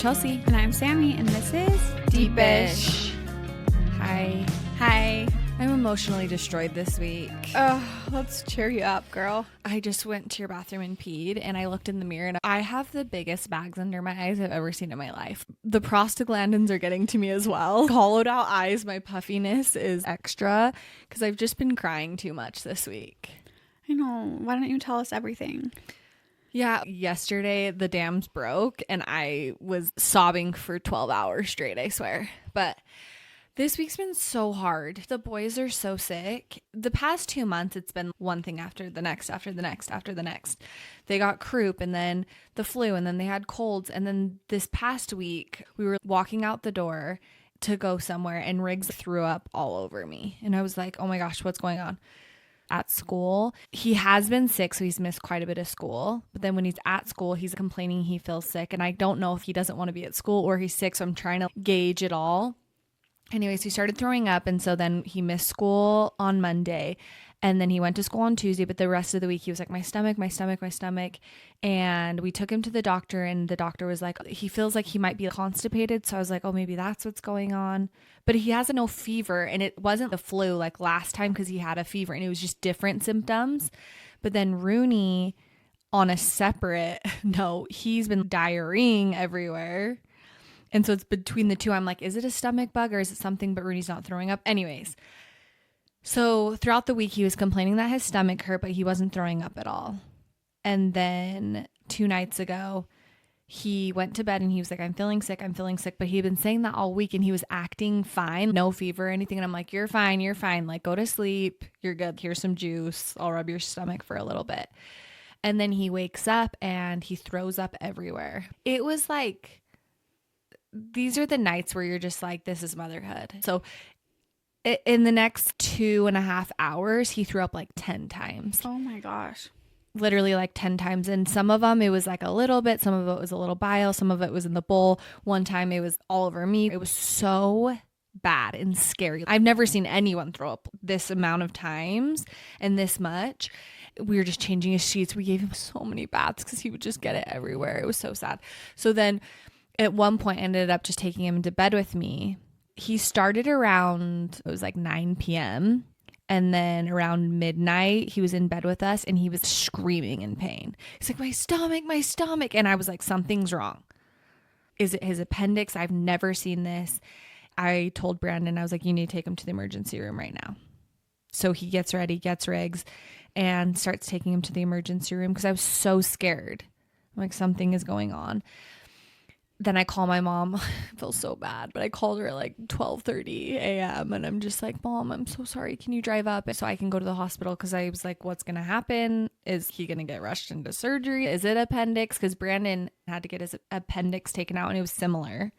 Chelsey. And I'm Sammy, and this is Deepish. Hi. Hi. I'm emotionally destroyed this week. Let's cheer you up, girl. I just went to your bathroom and peed, and I looked in the mirror, and I have the biggest bags under my eyes I've ever seen in my life. The prostaglandins are getting to me as well. Hollowed out eyes, my puffiness is extra because I've just been crying too much this week. I know. Why don't you tell us everything? Yeah, yesterday the dams broke, and I was sobbing for 12 hours straight, I swear. But this week's been so hard. The boys are so sick. The past 2 months, it's been one thing after the next, after the next, after the next. They got croup and then the flu and then they had colds. And then this past week, we were walking out the door to go somewhere and Riggs threw up all over me. And I was like, oh my gosh, what's going on? At school, he has been sick, so he's missed quite a bit of school. But then when he's at school, he's complaining he feels sick. And I don't know if he doesn't want to be at school or he's sick. So I'm trying to gauge it all. Anyways, he started throwing up, and so then he missed school on Monday, and then he went to school on Tuesday, but the rest of the week he was like, my stomach, and we took him to the doctor, and the doctor was like, he feels like he might be constipated, so I was like, oh, maybe that's what's going on, but he has no fever, and it wasn't the flu like last time because he had a fever, and it was just different symptoms. But then Rooney, on a separate note, he's been diarrheaing everywhere. And so it's between the two. I'm like, is it a stomach bug or is it something? But Rooney's not throwing up. Anyways, so throughout the week, he was complaining that his stomach hurt, but he wasn't throwing up at all. And then 2 nights ago, he went to bed and he was like, I'm feeling sick. But he had been saying that all week and he was acting fine. No fever or anything. And I'm like, you're fine. Like, go to sleep. You're good. Here's some juice. I'll rub your stomach for a little bit. And then he wakes up and he throws up everywhere. It was like, these are the nights where you're just like, this is motherhood. So in the next 2.5 hours, he threw up like 10 times. Oh my gosh. Literally like 10 times. And some of them, it was like a little bit. Some of it was a little bile. Some of it was in the bowl. One time it was all over me. It was so bad and scary. I've never seen anyone throw up this amount of times and this much. We were just changing his sheets. We gave him so many baths because he would just get it everywhere. It was so sad. So then at one point, I ended up just taking him to bed with me. He started around, it was like 9 p.m. And then around midnight, he was in bed with us and he was screaming in pain. He's like, my stomach. And I was like, something's wrong. Is it his appendix? I've never seen this. I told Brandon, I was like, you need to take him to the emergency room right now. So he gets ready, gets Riggs, and starts taking him to the emergency room because I was so scared. I'm like, something is going on. Then I call my mom. I feel so bad, but I called her at like 12:30 a.m. and I'm just like, Mom, I'm so sorry. Can you drive up so I can go to the hospital? Because I was like, what's going to happen? Is he going to get rushed into surgery? Is it appendix? Because Brandon had to get his appendix taken out and it was similar.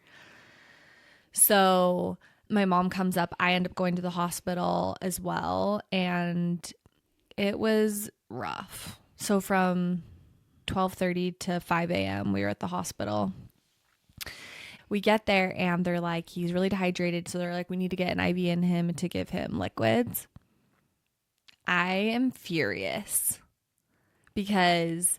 So my mom comes up. I end up going to the hospital as well. And it was rough. So from 12:30 to 5 a.m. we were at the hospital. We get there and they're like, he's really dehydrated. So they're like, we need to get an IV in him to give him liquids. I am furious because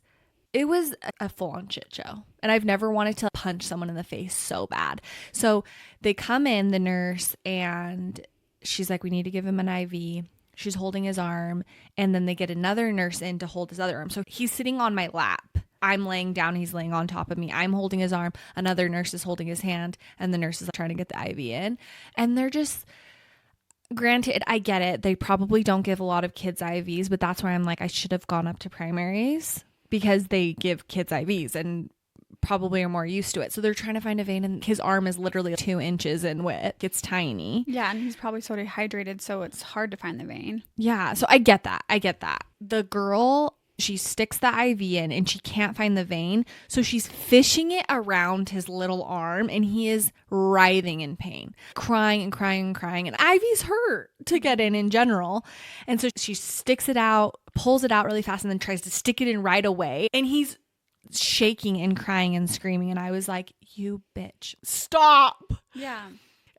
it was a full-on shit show. And I've never wanted to punch someone in the face so bad. So they come in, the nurse, and she's like, we need to give him an IV. She's holding his arm. And then they get another nurse in to hold his other arm. So he's sitting on my lap. I'm laying down. He's laying on top of me. I'm holding his arm. Another nurse is holding his hand. And the nurse is trying to get the IV in. And they're just, granted, I get it. They probably don't give a lot of kids IVs. But that's why I'm like, I should have gone up to primaries. Because they give kids IVs and probably are more used to it. So they're trying to find a vein. And his arm is literally 2 inches in width. It's tiny. Yeah, and he's probably so dehydrated. So it's hard to find the vein. Yeah, so I get that. The girl, she sticks the IV in and she can't find the vein. So she's fishing it around his little arm and he is writhing in pain, crying. And IVs hurt to get in general. And so she sticks it out, pulls it out really fast and then tries to stick it in right away. And he's shaking and crying and screaming. And I was like, you bitch, stop. Yeah.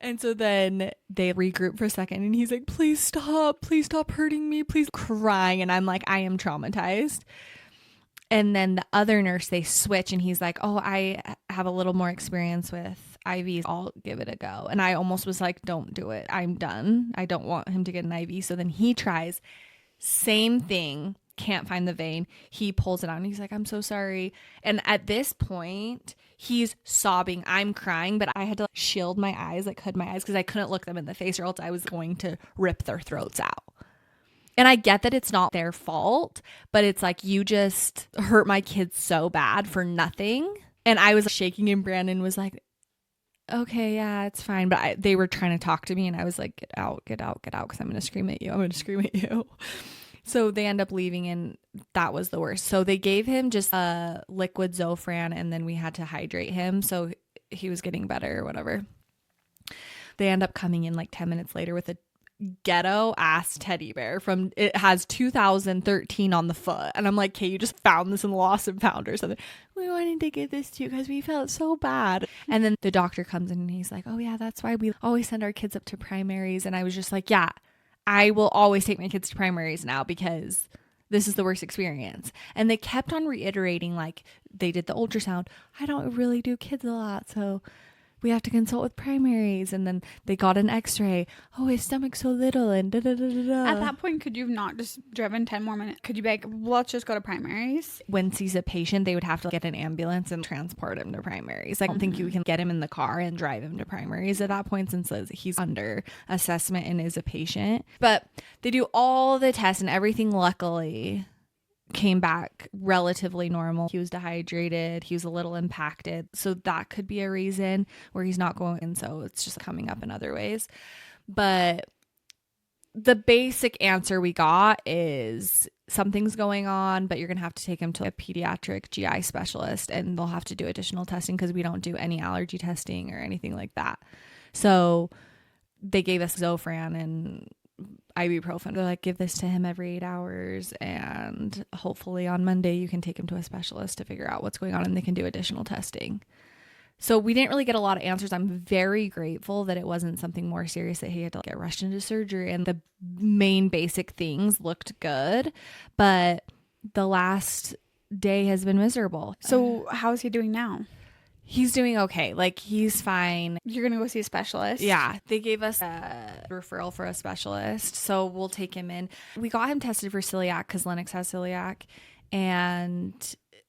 And so then they regroup for a second and he's like, please stop hurting me, please, crying. And I'm like, I am traumatized. And then the other nurse, they switch and he's like, oh, I have a little more experience with IVs. I'll give it a go. And I almost was like, don't do it. I'm done. I don't want him to get an IV. So then he tries. Same thing. Can't find the vein. He pulls it out and he's like, I'm so sorry. And at this point, he's sobbing. I'm crying, but I had to shield my eyes, like hood my eyes, because I couldn't look them in the face or else I was going to rip their throats out. And I get that it's not their fault, but it's like, you just hurt my kids so bad for nothing. And I was shaking and Brandon was like, okay, yeah, it's fine. But they were trying to talk to me and I was like, get out, get out, get out, because I'm going to scream at you. I'm going to scream at you. So they end up leaving and that was the worst. So they gave him just a liquid Zofran and then we had to hydrate him. So he was getting better or whatever. They end up coming in like 10 minutes later with a ghetto ass teddy bear from, it has 2013 on the foot. And I'm like, okay, you just found this in Lost and Found or something. We wanted to give this to you because we felt so bad. And then the doctor comes in and he's like, oh yeah, that's why we always send our kids up to primaries. And I was just like, yeah, I will always take my kids to primaries now because this is the worst experience. And they kept on reiterating, like, they did the ultrasound. I don't really do kids a lot, so we have to consult with primaries. And then they got an x-ray. Oh, his stomach's so little and da da da da da. At that point, could you have not just driven 10 more minutes? Could you be like, let's just go to primaries? When he's a patient, they would have to get an ambulance and transport him to primaries. I don't think you can get him in the car and drive him to primaries at that point since he's under assessment and is a patient. But they do all the tests and everything, luckily came back relatively normal. He was dehydrated. He was a little impacted. So that could be a reason where he's not going. And so it's just coming up in other ways. But the basic answer we got is something's going on, but you're going to have to take him to a pediatric GI specialist and they'll have to do additional testing because we don't do any allergy testing or anything like that. So they gave us Zofran and ibuprofen. They're like, give this to him every 8 hours and hopefully on Monday you can take him to a specialist to figure out what's going on and they can do additional testing. So we didn't really get a lot of answers. I'm very grateful that it wasn't something more serious that he had to get rushed into surgery and the main basic things looked good, but the last day has been miserable. So how is he doing now? He's doing okay. Like, he's fine. You're going to go see a specialist? Yeah. They gave us a referral for a specialist. So we'll take him in. We got him tested for celiac because Lennox has celiac. And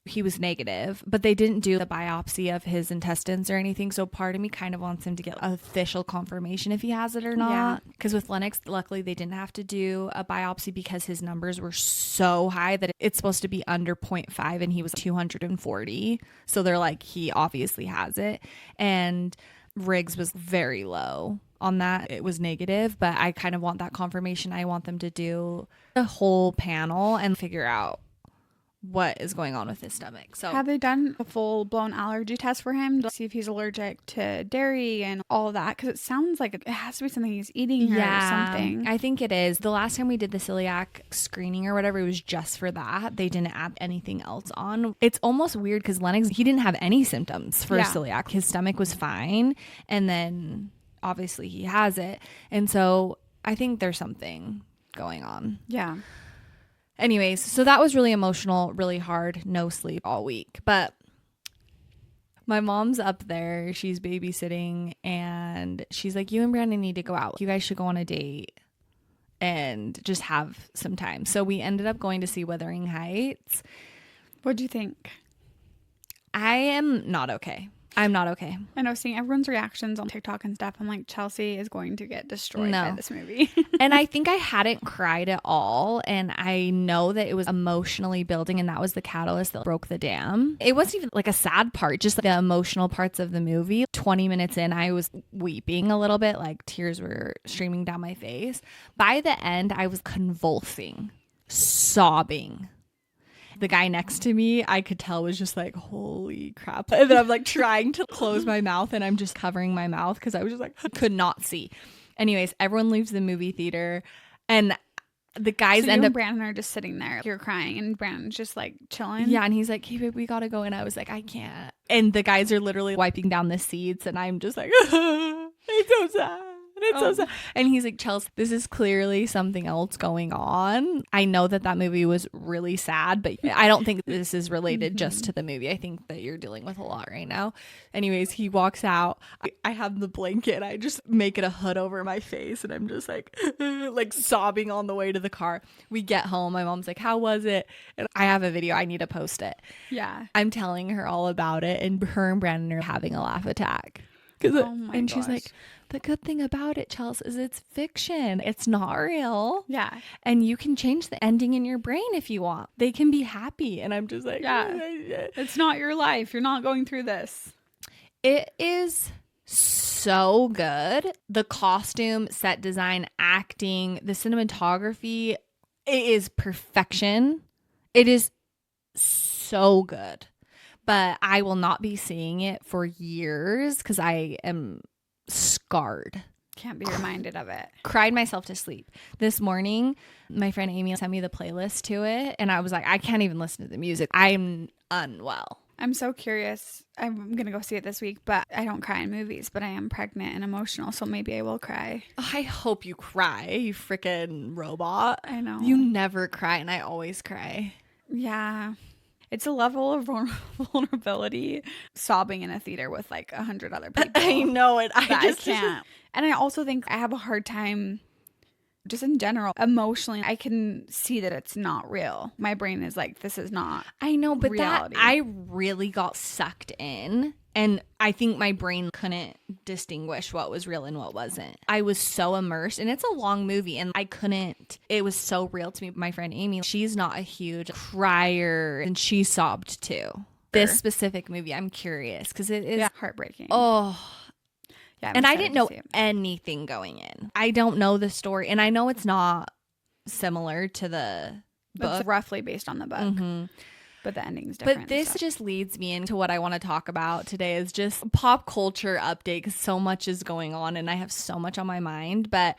he was negative. But they didn't do the biopsy of his intestines or anything. So part of me kind of wants him to get official confirmation if he has it or not. Because with Lennox, luckily, they didn't have to do a biopsy because his numbers were so high that it's supposed to be under 0.5 and he was 240. So they're like, he obviously has it. And Riggs was very low on that. It was negative, but I kind of want that confirmation. I want them to do the whole panel and figure out what is going on with his stomach. So have they done a full-blown allergy test for him to see if he's allergic to dairy and all of that? Because it sounds like it has to be something he's eating or something. I think it is. The last time we did the celiac screening or whatever, it was just for that. They didn't add anything else on. It's almost weird because Lennox, he didn't have any symptoms for celiac. His stomach was fine. And then obviously he has it. And so I think there's something going on. Yeah. Anyways, so that was really emotional, really hard, no sleep all week. But my mom's up there, she's babysitting, and she's like, you and Brandon need to go out. You guys should go on a date and just have some time. So we ended up going to see Wuthering Heights. What do you think? I am not okay. I'm not okay. I know, seeing everyone's reactions on TikTok and stuff, I'm like, Chelsey is going to get destroyed by this movie. And I think I hadn't cried at all. And I know that it was emotionally building. And that was the catalyst that broke the dam. It wasn't even like a sad part, just like the emotional parts of the movie. 20 minutes in, I was weeping a little bit, like tears were streaming down my face. By the end, I was convulsing, sobbing. The guy next to me, I could tell, was just like, holy crap. And then I'm like trying to close my mouth and I'm just covering my mouth because I was just like, could not see. Anyways, everyone leaves the movie theater and the guys so end you up. and Brandon are just sitting there. You're crying and Brandon's just like chilling. Yeah. And he's like, hey, babe, we got to go. And I was like, I can't. And the guys are literally wiping down the seats and I'm just like, it's so sad. It's so sad. And he's like, Chelsey, this is clearly something else going on. I know that movie was really sad, but I don't think this is related just to the movie. I think that you're dealing with a lot right now. Anyways, he walks out. I have the blanket. I just make it a hood over my face, and I'm just like sobbing on the way to the car. We get home. My mom's like, how was it? And I have a video. I need to post it. Yeah. I'm telling her all about it, and her and Brandon are having a laugh attack. And she's like, the good thing about it, Chelsey, is it's fiction. It's not real. Yeah. And you can change the ending in your brain if you want. They can be happy. And I'm just like, yeah. It's not your life. You're not going through this. It is so good. The costume, set design, acting, the cinematography, it is perfection. It is so good. But I will not be seeing it for years because I am scarred. Can't be reminded of it. Cried myself to sleep. This morning, my friend Amy sent me the playlist to it, and I was like, I can't even listen to the music. I'm unwell. I'm so curious. I'm going to go see it this week, but I don't cry in movies, but I am pregnant and emotional, so maybe I will cry. I hope you cry, you freaking robot. I know. You never cry, and I always cry. Yeah. It's a level of vulnerability, sobbing in a theater with like 100 other people. I know it. I can't. And I also think I have a hard time, just in general, emotionally. I can see that it's not real. My brain is like, this is not. I know, but reality. that I really got sucked in. And I think my brain couldn't distinguish what was real and what wasn't. I was so immersed, and it's a long movie, and I couldn't. It was so real to me. My friend Amy, she's not a huge crier, and she sobbed too. This specific movie, I'm curious because it is heartbreaking. Oh, yeah. And I didn't know anything going in. I don't know the story, and I know it's not similar to the book. It's roughly based on the book. Mm-hmm. But the ending's different. But this just leads me into what I want to talk about today is just pop culture update because so much is going on and I have so much on my mind. But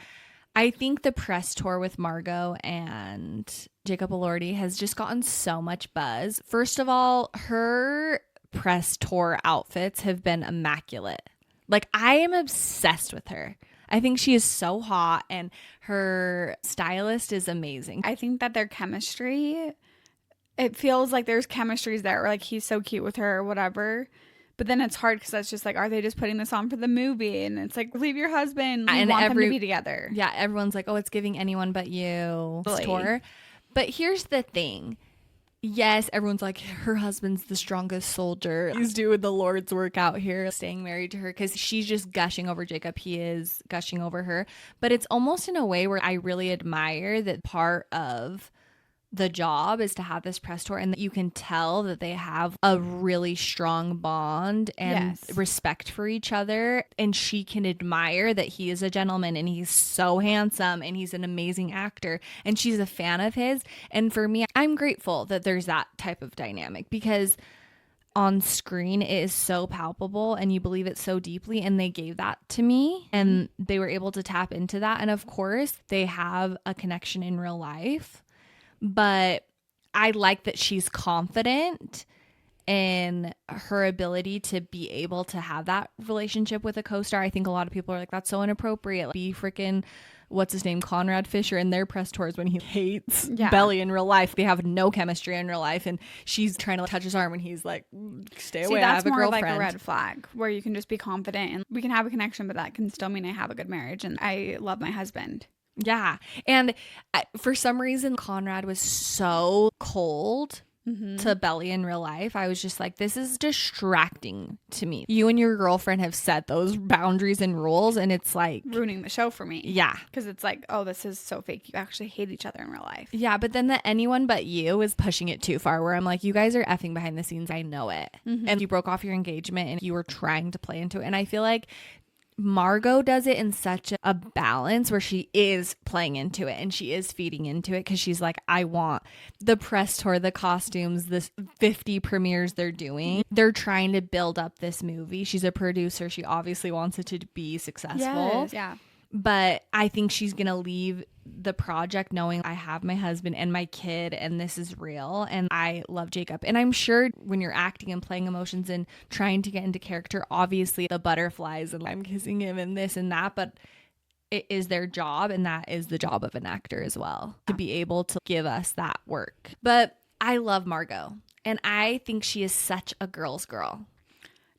I think the press tour with Margot and Jacob Elordi has just gotten so much buzz. First of all, her press tour outfits have been immaculate. Like, I am obsessed with her. I think she is so hot and her stylist is amazing. I think that their chemistry... It feels like there's chemistries there, or like he's so cute with her or whatever. But then it's hard because that's just like, are they just putting this on for the movie? And it's like, leave your husband. You want them to be together. Yeah, everyone's like, oh, it's giving Anyone But You tour. But here's the thing. Yes, everyone's like, her husband's the strongest soldier. He's doing the Lord's work out here, staying married to her because she's just gushing over Jacob. He is gushing over her. But it's almost in a way where I really admire that part of the job is to have this press tour and that you can tell that they have a really strong bond and respect for each other, and she can admire that he is a gentleman and he's so handsome and he's an amazing actor and she's a fan of his. And for me, I'm grateful that there's that type of dynamic because on screen it is so palpable and you believe it so deeply, and they gave that to me and they were able to tap into that. And of course they have a connection in real life. But I like that she's confident in her ability to be able to have that relationship with a co-star. I think a lot of people are like, that's so inappropriate. Be freaking, what's his name, Conrad Fisher in their press tours when he hates Belly in real life. They have no chemistry in real life, and she's trying to touch his arm and he's like, stay away, I have a girlfriend. That's more like a red flag where you can just be confident and we can have a connection, but that can still mean I have a good marriage and I love my husband. Yeah. And for some reason, Conrad was so cold to Belly in real life. I was just like, this is distracting to me. You and your girlfriend have set those boundaries and rules, and it's like ruining the show for me. Yeah. Because it's like, oh, this is so fake. You actually hate each other in real life. Yeah. But then the Anyone But You is pushing it too far, where I'm like, you guys are effing behind the scenes. I know it. And you broke off your engagement and you were trying to play into it. And I feel like Margot does it in such a balance where she is playing into it and she is feeding into it because she's like, I want the press tour, the costumes, this 50 premieres they're doing. They're trying to build up this movie. She's a producer. She obviously wants it to be successful. Yes. Yeah. But I think she's going to leave the project knowing I have my husband and my kid and this is real and I love Jacob. And I'm sure when you're acting and playing emotions and trying to get into character, obviously the butterflies and I'm kissing him and this and that, but it is their job, and that is the job of an actor as well, to be able to give us that work. But I love Margot, and I think she is such a girl's girl.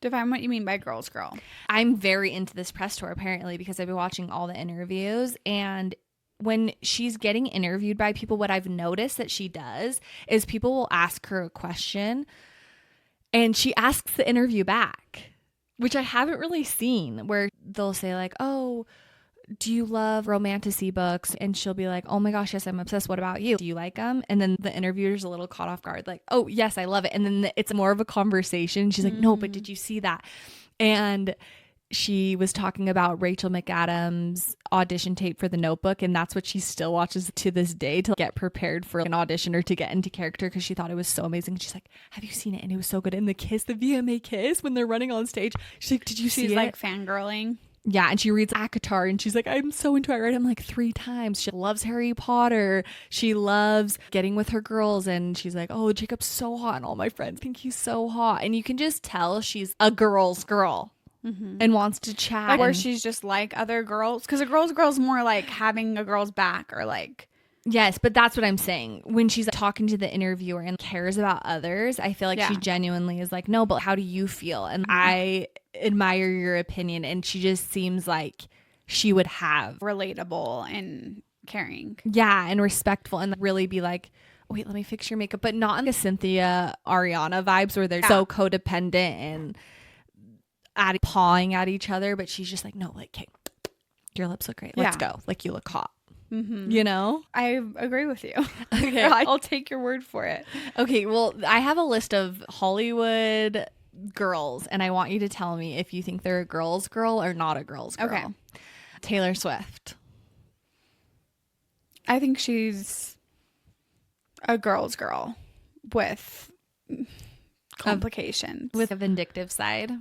Define what you mean by girl's girl. I'm very into this press tour apparently because I've been watching all the interviews, and when she's getting interviewed by people, what I've noticed that she does is people will ask her a question and she asks the interview back, which I haven't really seen, where they'll say like, oh, do you love romantasy books? And she'll be like, oh my gosh, yes, I'm obsessed. What about you? Do you like them? And then the interviewer's a little caught off guard, like, oh yes, I love it. And then it's more of a conversation. She's like, no, but did you see that? And she was talking about Rachel McAdams' audition tape for The Notebook, and that's what she still watches to this day to get prepared for an audition or to get into character, because she thought it was so amazing. She's like, have you seen it? And it was so good. And the kiss, the VMA kiss when they're running on stage. She's like, did you see it? She's like fangirling. Yeah, and she reads ACOTAR, and she's like, I'm so into it. I read him like 3 times. She loves Harry Potter. She loves getting with her girls, and she's like, oh, Jacob's so hot, and all my friends think he's so hot. And you can just tell she's a girl's girl. And wants to chat. Like, where she's just like other girls. Because a girl's girl is more like having a girl's back, or like. Yes, but that's what I'm saying. When she's talking to the interviewer and cares about others, I feel like she genuinely is like, no, but how do you feel? And I admire your opinion. And she just seems like she would have. Relatable and caring. Yeah, and respectful, and really be like, wait, let me fix your makeup. But not in the Cynthia Ariana vibes where they're so codependent and pawing at each other, but she's just like, no, like, okay, your lips look great, let's go, like, you look hot. You know, I agree with you. Okay. I'll take your word for it. Okay, well, I have a list of Hollywood girls, and I want you to tell me if you think they're a girl's girl or not a girl's girl. Okay. Taylor Swift. I think she's a girl's girl with complications, with a vindictive side.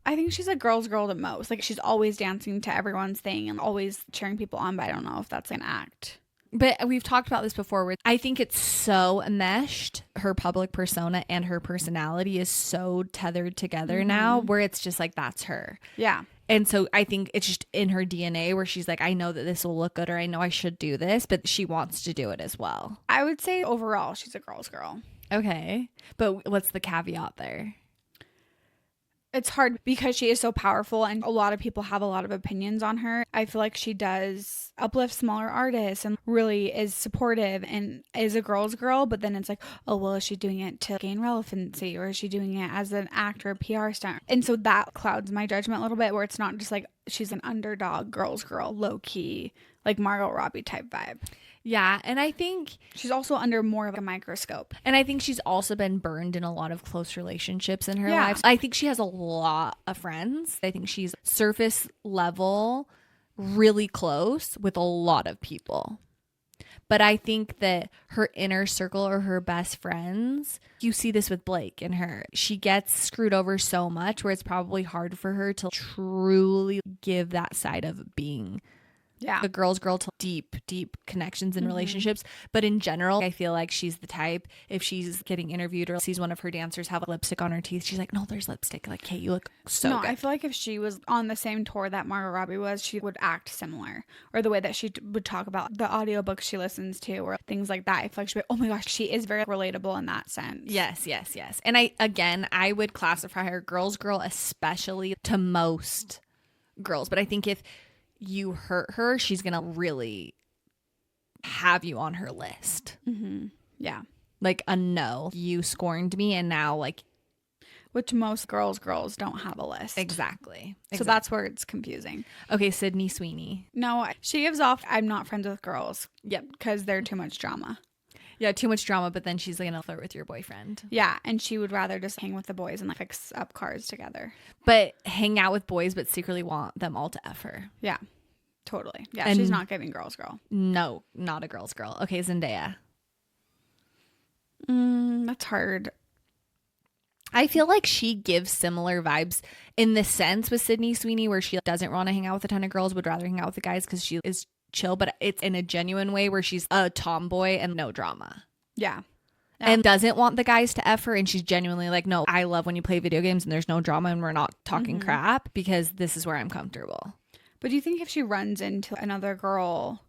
I think she's a girl's girl the most. Like, she's always dancing to everyone's thing and always cheering people on, but I don't know if that's an act. But we've talked about this before, where I think it's so enmeshed. Her public persona and her personality is so tethered together now, where it's just like, that's her. Yeah. And so I think it's just in her DNA, where she's like, I know that this will look good, or I know I should do this, but she wants to do it as well. I would say overall, she's a girl's girl. Okay. But what's the caveat there? It's hard because she is so powerful and a lot of people have a lot of opinions on her. I feel like she does uplift smaller artists and really is supportive and is a girl's girl. But then it's like, oh, well, is she doing it to gain relevancy, or is she doing it as an actor, PR star? And so that clouds my judgment a little bit, where it's not just like she's an underdog girl's girl, low key, like Margot Robbie type vibe. Yeah, and I think she's also under more of a microscope. And I think she's also been burned in a lot of close relationships in her life. I think she has a lot of friends. I think she's surface level, really close with a lot of people. But I think that her inner circle, or her best friends, you see this with Blake and her. She gets screwed over so much where it's probably hard for her to truly give that side of being a girl's girl to deep connections and relationships. But in general, I feel like she's the type, if she's getting interviewed or sees one of her dancers have lipstick on her teeth, she's like, no, there's lipstick. Like, hey, you look so good. I feel like if she was on the same tour that Margot Robbie was, she would act similar. Or the way that she would talk about the audiobooks she listens to or things like that. I feel like she'd be, oh my gosh, she is very relatable in that sense. Yes. And I would classify her girl's girl, especially to most girls. But I think if you hurt her, she's gonna really have you on her list. Yeah, like a no, you scorned me, and now like, which most girls don't have a list. Exactly. So that's where it's confusing. Okay, Sydney Sweeney. No, she gives off, I'm not friends with girls. Yep, because they're too much drama. Yeah, too much drama, but then she's gonna flirt with your boyfriend. Yeah, and she would rather just hang with the boys and like fix up cars together. But hang out with boys, but secretly want them all to F her. Yeah, totally. Yeah, and she's not giving girls girl. No, not a girl's girl. Okay, Zendaya. That's hard. I feel like she gives similar vibes in the sense with Sydney Sweeney, where she doesn't want to hang out with a ton of girls, would rather hang out with the guys because she is chill, but it's in a genuine way where she's a tomboy and no drama. Yeah. And doesn't want the guys to F her, and she's genuinely like, no, I love when you play video games and there's no drama and we're not talking crap, because this is where I'm comfortable. But do you think if she runs into another girl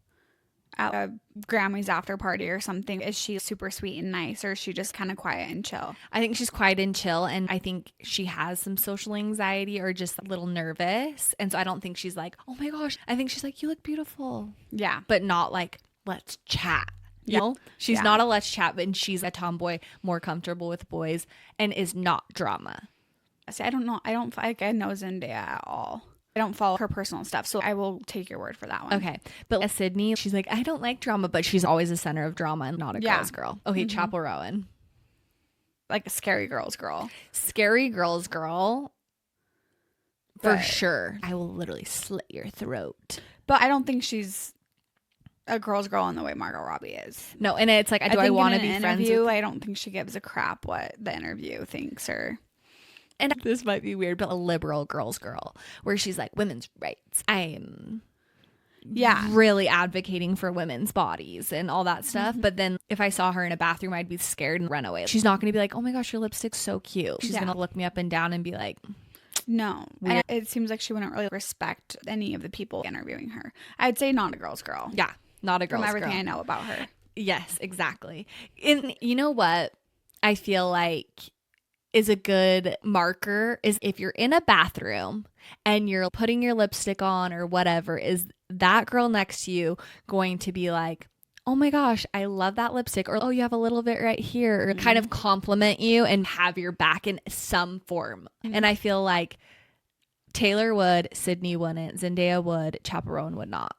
at a Grammys after party or something, is she super sweet and nice, or is she just kind of quiet and chill? I think she's quiet and chill, and I think she has some social anxiety or just a little nervous. And so I don't think she's like, oh my gosh. I think she's like, you look beautiful. Yeah. But not like, let's chat. You know? She's not a let's chat, but she's a tomboy, more comfortable with boys, and is not drama. See, I don't know. I don't think I know Zendaya at all. I don't follow her personal stuff, so I will take your word for that one. Okay. But Sydney, she's like, I don't like drama, but she's always the center of drama and not a girl's girl. Okay, Chapel Rowan. Like a scary girl's girl. Scary girl's girl. For sure. I will literally slit your throat. But I don't think she's a girl's girl in the way Margot Robbie is. No, and it's like, do I want to be friends with? I don't think she gives a crap what the interview thinks or... And this might be weird, but a liberal girl's girl, where she's like, women's rights. I'm really advocating for women's bodies and all that stuff. But then if I saw her in a bathroom, I'd be scared and run away. She's not going to be like, oh my gosh, your lipstick's so cute. She's going to look me up and down and be like, no. And it seems like she wouldn't really respect any of the people interviewing her. I'd say not a girl's girl. Yeah, not a girl's girl. From everything I know about her. Yes, exactly. And you know what? I feel like is a good marker is if you're in a bathroom and you're putting your lipstick on or whatever, is that girl next to you going to be like, oh my gosh, I love that lipstick, or oh, you have a little bit right here, or kind of compliment you and have your back in some form. And I feel like Taylor would, Sydney wouldn't, Zendaya would, Chapel Rowan would not.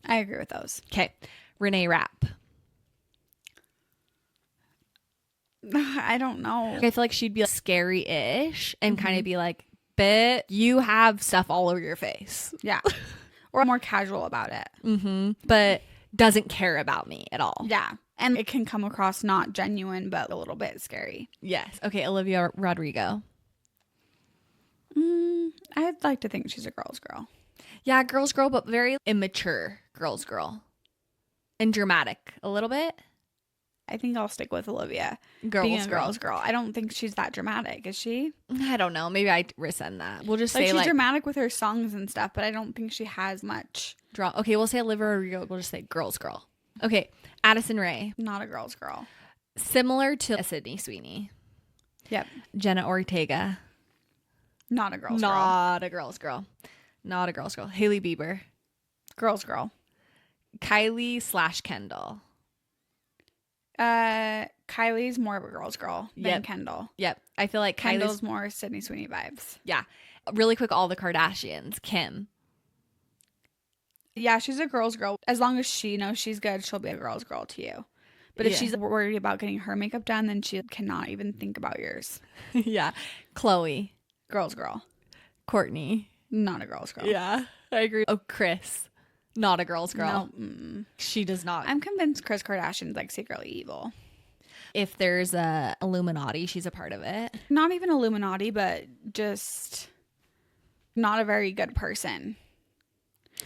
I agree with those. Okay. Renee Rapp. I don't know. I feel like she'd be scary-ish and kind of be like, "Bet you have stuff all over your face." Yeah. Or more casual about it. But doesn't care about me at all. Yeah. And it can come across not genuine, but a little bit scary. Yes. Okay, Olivia Rodrigo. I'd like to think she's a girl's girl. Yeah, girl's girl, but very immature girl's girl. And dramatic a little bit. I think I'll stick with Olivia. Girl's girl. I don't think she's that dramatic, is she? I don't know. Maybe I rescind that. We'll just like say she's dramatic with her songs and stuff, but I don't think she has much. Okay, we'll say Olivia Rodrigo. We'll just say girl's girl. Okay, Addison Rae. Not a girl's girl. Similar to Sydney Sweeney. Yep. Jenna Ortega. Not a girl's girl. Not a girl's girl. Not a girl's girl. Hailey Bieber. Girl's girl. Kylie/Kendall. Kylie's more of a girl's girl than Kendall. Yep. I feel like Kendall's more Sydney Sweeney vibes. Yeah. Really quick, all the Kardashians. Kim. Yeah, she's a girl's girl. As long as she knows she's good, she'll be a girl's girl to you. But if she's worried about getting her makeup done, then she cannot even think about yours. Yeah. Chloe. Girl's girl. Courtney. Not a girl's girl. Yeah, I agree. Oh, Kris. Not a girl's girl. No. She does not. I'm convinced Kris Kardashian's like secretly evil. If there's a Illuminati, she's a part of it. Not even Illuminati, but just not a very good person.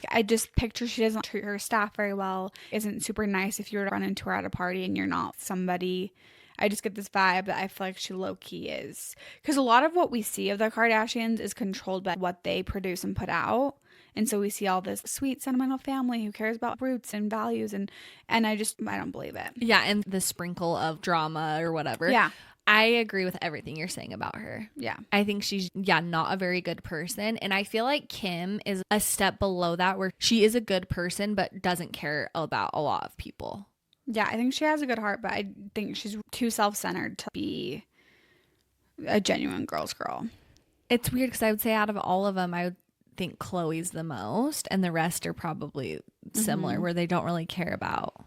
I just picture she doesn't treat her staff very well, isn't super nice if you were to run into her at a party and you're not somebody. I just get this vibe that I feel like she low-key is. Because a lot of what we see of the Kardashians is controlled by what they produce and put out. And so we see all this sweet, sentimental family who cares about roots and values. And I don't believe it. Yeah, and the sprinkle of drama or whatever. Yeah. I agree with everything you're saying about her. Yeah. I think she's, not a very good person. And I feel like Kim is a step below that, where she is a good person, but doesn't care about a lot of people. Yeah, I think she has a good heart, but I think she's too self-centered to be a genuine girl's girl. It's weird because I would say out of all of them, I would think Chloe's the most, and the rest are probably similar, where they don't really care about.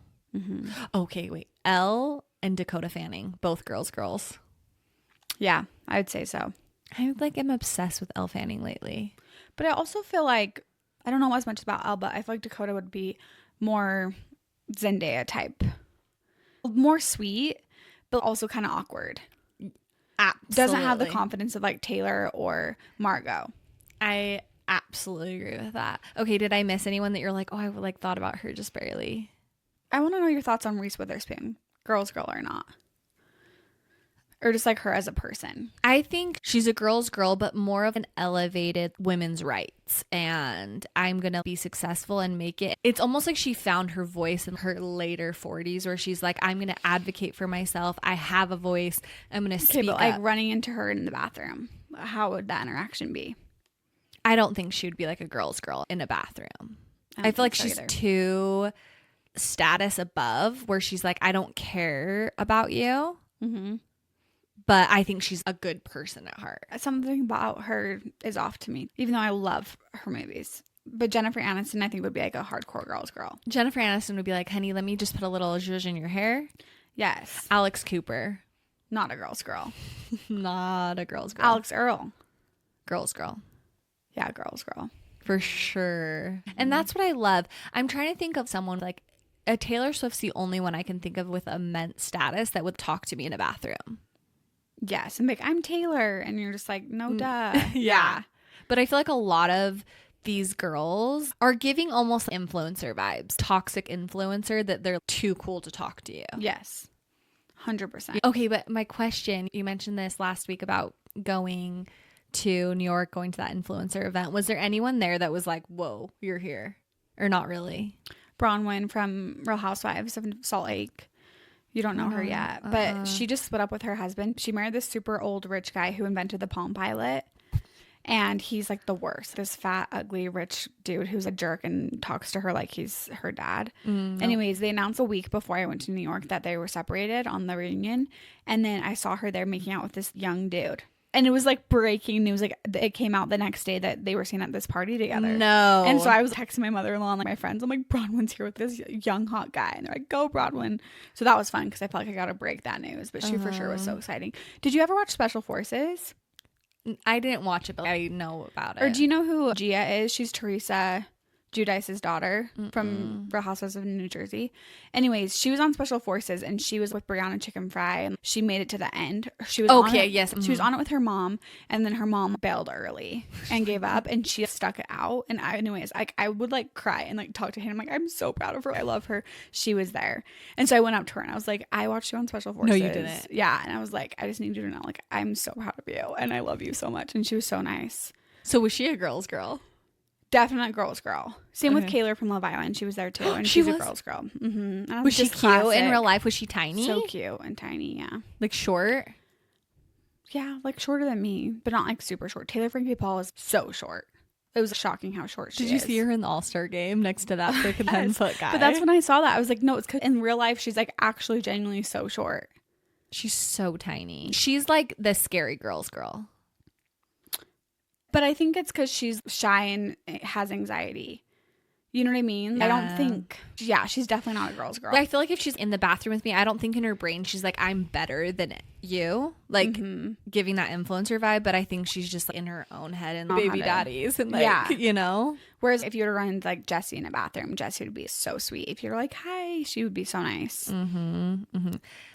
Okay, wait. Elle and Dakota Fanning, both girls. Yeah, I would say so. I'm obsessed with Elle Fanning lately. But I also feel like, I don't know as much about Elle, but I feel like Dakota would be more Zendaya type. More sweet, but also kind of awkward. Absolutely. Doesn't have the confidence of like Taylor or Margot. I absolutely agree with that. Okay, did I miss anyone that you're like, oh, I thought about her just barely? I want to know your thoughts on Reese Witherspoon. Girl's girl or not? Or just like her as a person? I think she's a girl's girl, but more of an elevated women's rights. And I'm going to be successful and make it. It's almost like she found her voice in her later 40s where she's like, I'm going to advocate for myself. I have a voice. I'm going to speak but like up. running into her in the bathroom, how would that interaction be? I don't think she would be like a girl's girl in a bathroom. I feel like she's too status above where she's like, I don't care about you. Mm-hmm. But I think she's a good person at heart. Something about her is off to me, even though I love her movies. But Jennifer Aniston, I think, would be like a hardcore girl's girl. Jennifer Aniston would be like, honey, let me just put a little zhuzh in your hair. Yes. Alex Cooper. Not a girl's girl. Not a girl's girl. Alex Earl. Girl's girl. Yeah, girl's girl. For sure. And that's what I love. I'm trying to think of someone like a Taylor Swift's the only one I can think of with immense status that would talk to me in a bathroom. Yes, and like, I'm Taylor, and you're just like, no, duh. Yeah. But I feel like a lot of these girls are giving almost influencer vibes, toxic influencer, that they're too cool to talk to you. Yes, 100%. Okay, but my question, you mentioned this last week about going to New York, going to that influencer event. Was there anyone there that was like, whoa, you're here? Or not really? Bronwyn from Real Housewives of Salt Lake. You don't know her yet, but she just split up with her husband. She married this super old rich guy who invented the Palm Pilot, and he's like the worst. This fat, ugly, rich dude who's a jerk and talks to her like he's her dad. Anyways, they announced a week before I went to New York that they were separated on the reunion, and then I saw her there making out with this young dude. And it was like breaking news. Like it came out the next day that they were seen at this party together. No. And so I was texting my mother-in-law and like my friends. I'm like, Bronwyn's here with this young hot guy. And they're like, go Bronwyn. So that was fun because I felt like I got to break that news. But she for sure was so exciting. Did you ever watch Special Forces? I didn't watch it, but I know about it. Or do you know who Gia is? She's Teresa Giudice's daughter from Real Housewives of New Jersey. Anyways, she was on Special Forces and she was with Brianna Chicken Fry and she made it to the end. She was on it, yes. She was on it with her mom and then her mom bailed early and gave up and she stuck it out. And I would like cry and like talk to him. I'm like, I'm so proud of her. I love her. She was there. And so I went up to her and I was like, I watched you on Special Forces. No, you didn't. Yeah. And I was like, I just need you to know, like, I'm so proud of you and I love you so much. And she was so nice. So was she a girl's girl? Definite girl's girl. Same with Kayla from Love Island. She was there too, and she's a girl's girl. Mm-hmm. Was she cute in real life? Was she tiny? So cute and tiny, yeah. Like short? Yeah, like shorter than me, but not like super short. Taylor Frankie Paul is so short. It was shocking how short she is. Did you see her in the All-Star game next to that thick 10-foot guy? But that's when I saw that. I was like, no, it's because in real life, she's like actually genuinely so short. She's so tiny. She's like the scary girl's girl. But I think it's because she's shy and has anxiety. You know what I mean? Yeah. I don't think... Yeah, she's definitely not a girl's girl. I feel like if she's in the bathroom with me, I don't think in her brain she's like, I'm better than you. Like, giving that influencer vibe. But I think she's just like in her own head and baby daddies. And like, you know? Whereas if you were to run like Jessie in a bathroom, Jessie would be so sweet. If you're like, hi, she would be so nice.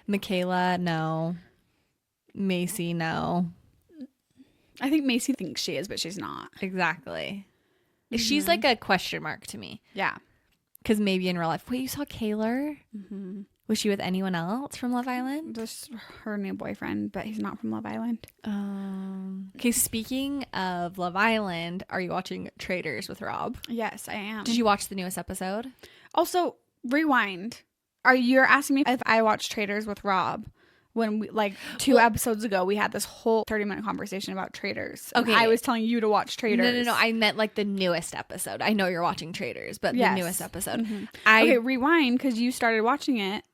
Michaela, no. Macy, no. I think Macy thinks she is, but she's not. Exactly. She's like a question mark to me. Yeah. Because maybe in real life. Wait, you saw Kaylor? Was she with anyone else from Love Island? Just her new boyfriend, but he's not from Love Island. Okay, speaking of Love Island, are you watching Traitors with Rob? Yes, I am. Did you watch the newest episode? Also, rewind. You're asking me if I watched Traitors with Rob? When we like two episodes ago, we had this whole 30-minute conversation about Traitors. Okay. I was telling you to watch Traitors. No. I meant like the newest episode. I know you're watching Traitors, but the newest episode. Okay, rewind because you started watching it.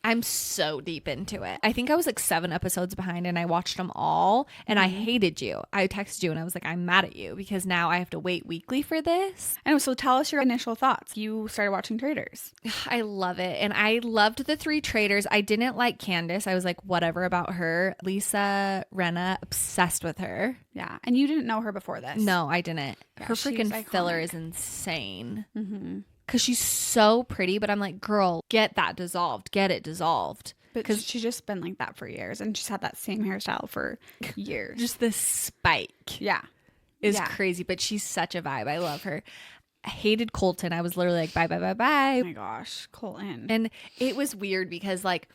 I'm so deep into it. I think I was like 7 episodes behind and I watched them all and I hated you. I texted you and I was like, I'm mad at you because now I have to wait weekly for this. And so tell us your initial thoughts. You started watching Traitors. I love it. And I loved the 3 traitors. I didn't like Candace. I was like, whatever about her. Lisa Rinna, obsessed with her. Yeah. And you didn't know her before this. No, I didn't. Yeah, her freaking filler is insane. Because she's so pretty, but I'm like, girl, get that dissolved. Get it dissolved. Because she's just been like that for years. And she's had that same hairstyle for years. Just this spike. Yeah. Is crazy. But she's such a vibe. I love her. I hated Colton. I was literally like, bye, bye, bye, bye. Oh my gosh. Colton. And it was weird because like,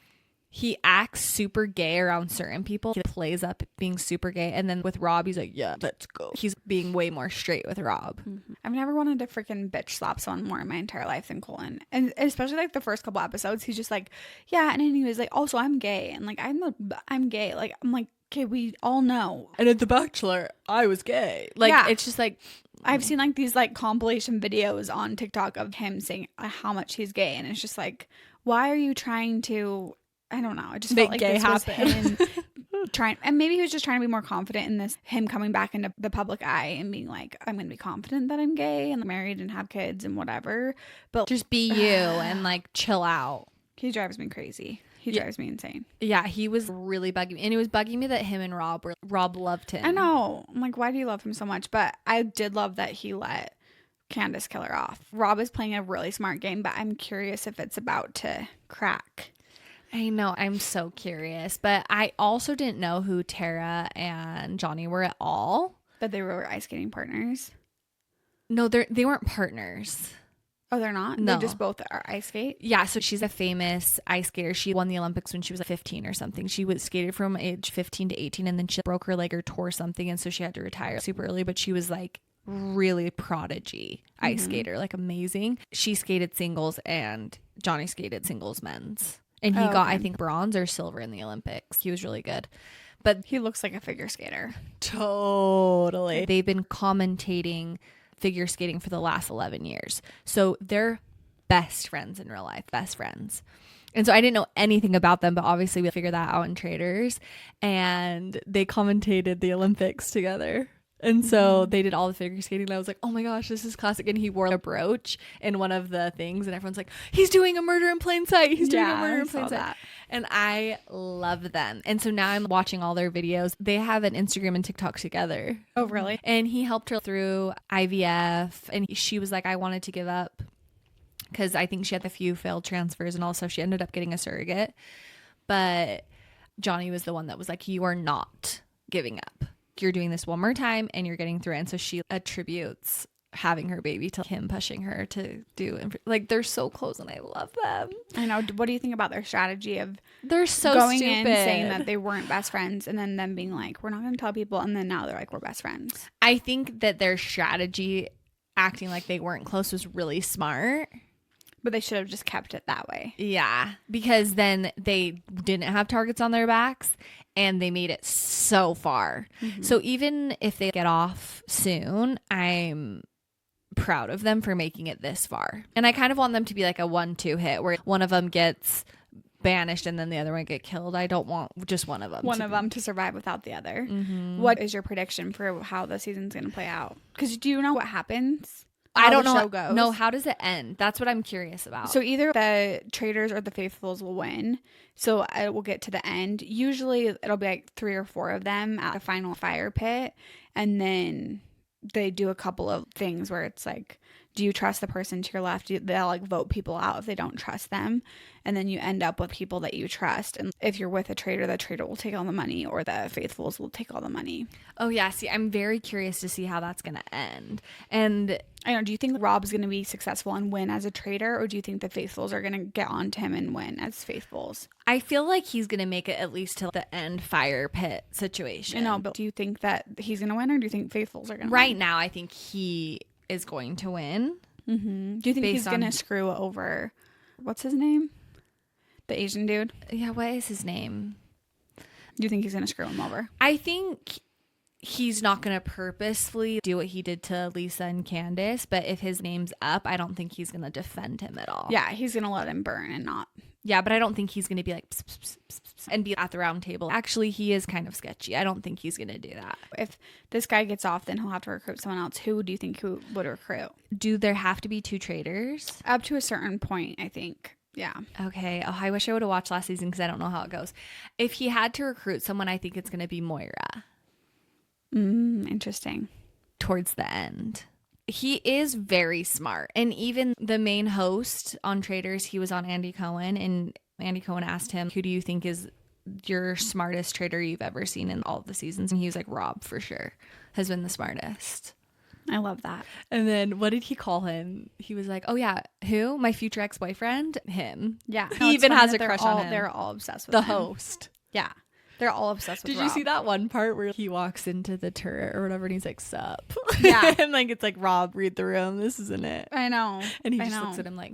he acts super gay around certain people. He plays up being super gay. And then with Rob, he's like, yeah, let's go. He's being way more straight with Rob. I've never wanted to freaking bitch slap someone more in my entire life than Colin. And especially like the first couple episodes, he's just like, yeah. And then he was like, also, I'm gay. And like, I'm gay. Like, I'm like, okay, we all know. And at The Bachelor, I was gay. Like, Yeah. it's just like, I've seen like these like compilation videos on TikTok of him saying how much he's gay. And it's just like, why are you trying to, I don't know. I just felt like gay this happen. was him trying, and maybe he was just trying to be more confident in this, him coming back into the public eye and being like, I'm going to be confident that I'm gay and married and have kids and whatever. But just be you and like chill out. he drives me crazy. He drives me insane. Yeah, he was really bugging me. And it was bugging me that him and Rob loved him. I know. I'm like, why do you love him so much? But I did love that he let Candace kill her off. Rob is playing a really smart game, but I'm curious if it's about to crack. I know. I'm so curious. But I also didn't know who Tara and Johnny were at all. That they were ice skating partners. No, they weren't partners. Oh, they're not? No. They just both are ice skate? Yeah, so she's a famous ice skater. She won the Olympics when she was 15 or something. She was skated from age 15 to 18, and then she broke her leg or tore something, and so she had to retire super early. But she was like really prodigy ice skater, like amazing. She skated singles, and Johnny skated singles men's. And he got, I think, bronze or silver in the Olympics. He was really good. But He looks like a figure skater. totally. They've been commentating figure skating for the last 11 years. So they're best friends in real life, best friends. And so I didn't know anything about them, but obviously we figured that out in Traitors. And they commentated the Olympics together. And so they did all the figure skating. And I was like, oh my gosh, this is classic. And he wore a brooch in one of the things. And everyone's like, he's doing a murder in plain sight. He's doing a murder in plain sight. And I love them. And so now I'm watching all their videos. They have an Instagram and TikTok together. Oh, really? And he helped her through IVF. And she was like, I wanted to give up because I think she had a few failed transfers and also she ended up getting a surrogate. But Johnny was the one that was like, you are not giving up. You're doing this one more time and you're getting through it. And so she attributes having her baby to him pushing her to do, like, they're so close and I love them. I know. What do you think about their strategy of they're so going stupid. in saying that they weren't best friends and then them being like, we're not going to tell people, and then now they're like, we're best friends? I think that their strategy, acting like they weren't close, was really smart. But they should have just kept it that way. Yeah, because then they didn't have targets on their backs and they made it so far. So even if they get off soon, I'm proud of them for making it this far. And I kind of want them to be like a 1-2 hit where one of them gets banished and then the other one get killed. I don't want just one of them. Them to survive without the other. What is your prediction for how the season's going to play out? Because do you know what happens? I don't know. Show goes? No, how does it end? That's what I'm curious about. So either the traitors or the faithfuls will win. So it will get to the end. Usually it'll be like 3 or 4 of them at the final fire pit. And then they do a couple of things where it's like, do you trust the person to your left? They'll like vote people out if they don't trust them. And then you end up with people that you trust. And if you're with a traitor, the traitor will take all the money or the faithfuls will take all the money. Oh, yeah. See, I'm very curious to see how that's going to end. And I don't know. Do you think Rob's going to be successful and win as a traitor? Or do you think the faithfuls are going to get on to him and win as faithfuls? I feel like he's going to make it at least to the end fire pit situation. I know, but do you think that he's going to win or do you think faithfuls are going to win? Right now, I think he is going to win. Mm-hmm. Do you think he's going to screw over, what's his name? The Asian dude? Yeah, what is his name? Do you think he's going to screw him over? I think he's not going to purposefully do what he did to Lisa and Candace, but if his name's up, I don't think he's going to defend him at all. Yeah, he's going to let him burn and not. Yeah, but I don't think he's going to be like pss, pss, pss, pss, pss, and be at the round table. Actually, he is kind of sketchy. I don't think he's going to do that. If this guy gets off, then he'll have to recruit someone else. Who do you think who would recruit? Do there have to be 2 traitors? Up to a certain point, I think. Yeah. Okay. Oh, I wish I would have watched last season because I don't know how it goes. If he had to recruit someone, I think it's going to be Moira. Interesting. Towards the end. He is very smart. And even the main host on Traitors, he was on Andy Cohen. And Andy Cohen asked him, who do you think is your smartest traitor you've ever seen in all of the seasons? And he was like, Rob, for sure, has been the smartest. I love that. And then what did he call him? He was like, oh yeah, who? My future ex-boyfriend? Him. Yeah. He even has a crush on him. They're all obsessed with the him. host. Yeah. They're all obsessed with Did Rob. you see that one part where he walks into the turret or whatever and he's like, sup? Yeah. And like, it's like, Rob, read the room. This isn't it. I know. And he just looks at him like,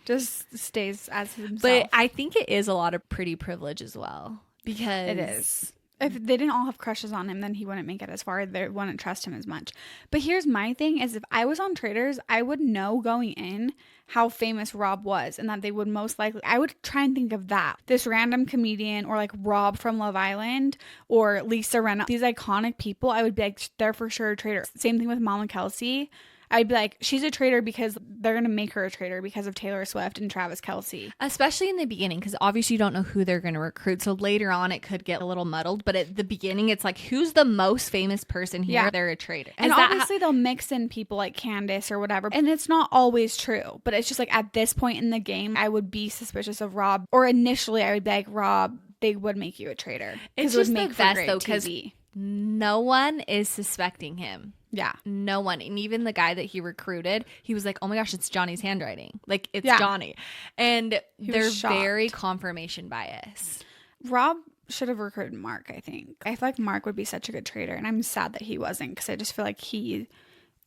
Just stays as himself. But I think it is a lot of pretty privilege as well. Because it is. If they didn't all have crushes on him, then he wouldn't make it as far. They wouldn't trust him as much. But here's my thing is if I was on Traitors, I would know going in how famous Rob was and that they would most likely, I would try and think of that. This random comedian or like Rob from Love Island or Lisa Rinna, these iconic people, I would be like, they're for sure a traitor. Same thing with Mama Chelsey. I'd be like, she's a traitor because they're going to make her a traitor because of Taylor Swift and Travis Kelce. Especially in the beginning, because obviously you don't know who they're going to recruit. So later on, it could get a little muddled. But at the beginning, it's like, who's the most famous person here? Yeah. They're a traitor. And obviously they'll mix in people like Candace or whatever. And it's not always true. But it's just like at this point in the game, I would be suspicious of Rob. Or initially, I would be like, Rob, they would make you a traitor. It's it just would make the for best, great though, because TV. no one is suspecting him. Yeah. No one. And even the guy that he recruited, he was like, oh my gosh, it's Johnny's handwriting. Like, it's Johnny. And they're very confirmation bias. Rob should have recruited Mark, I think. I feel like Mark would be such a good traitor. And I'm sad that he wasn't because I just feel like he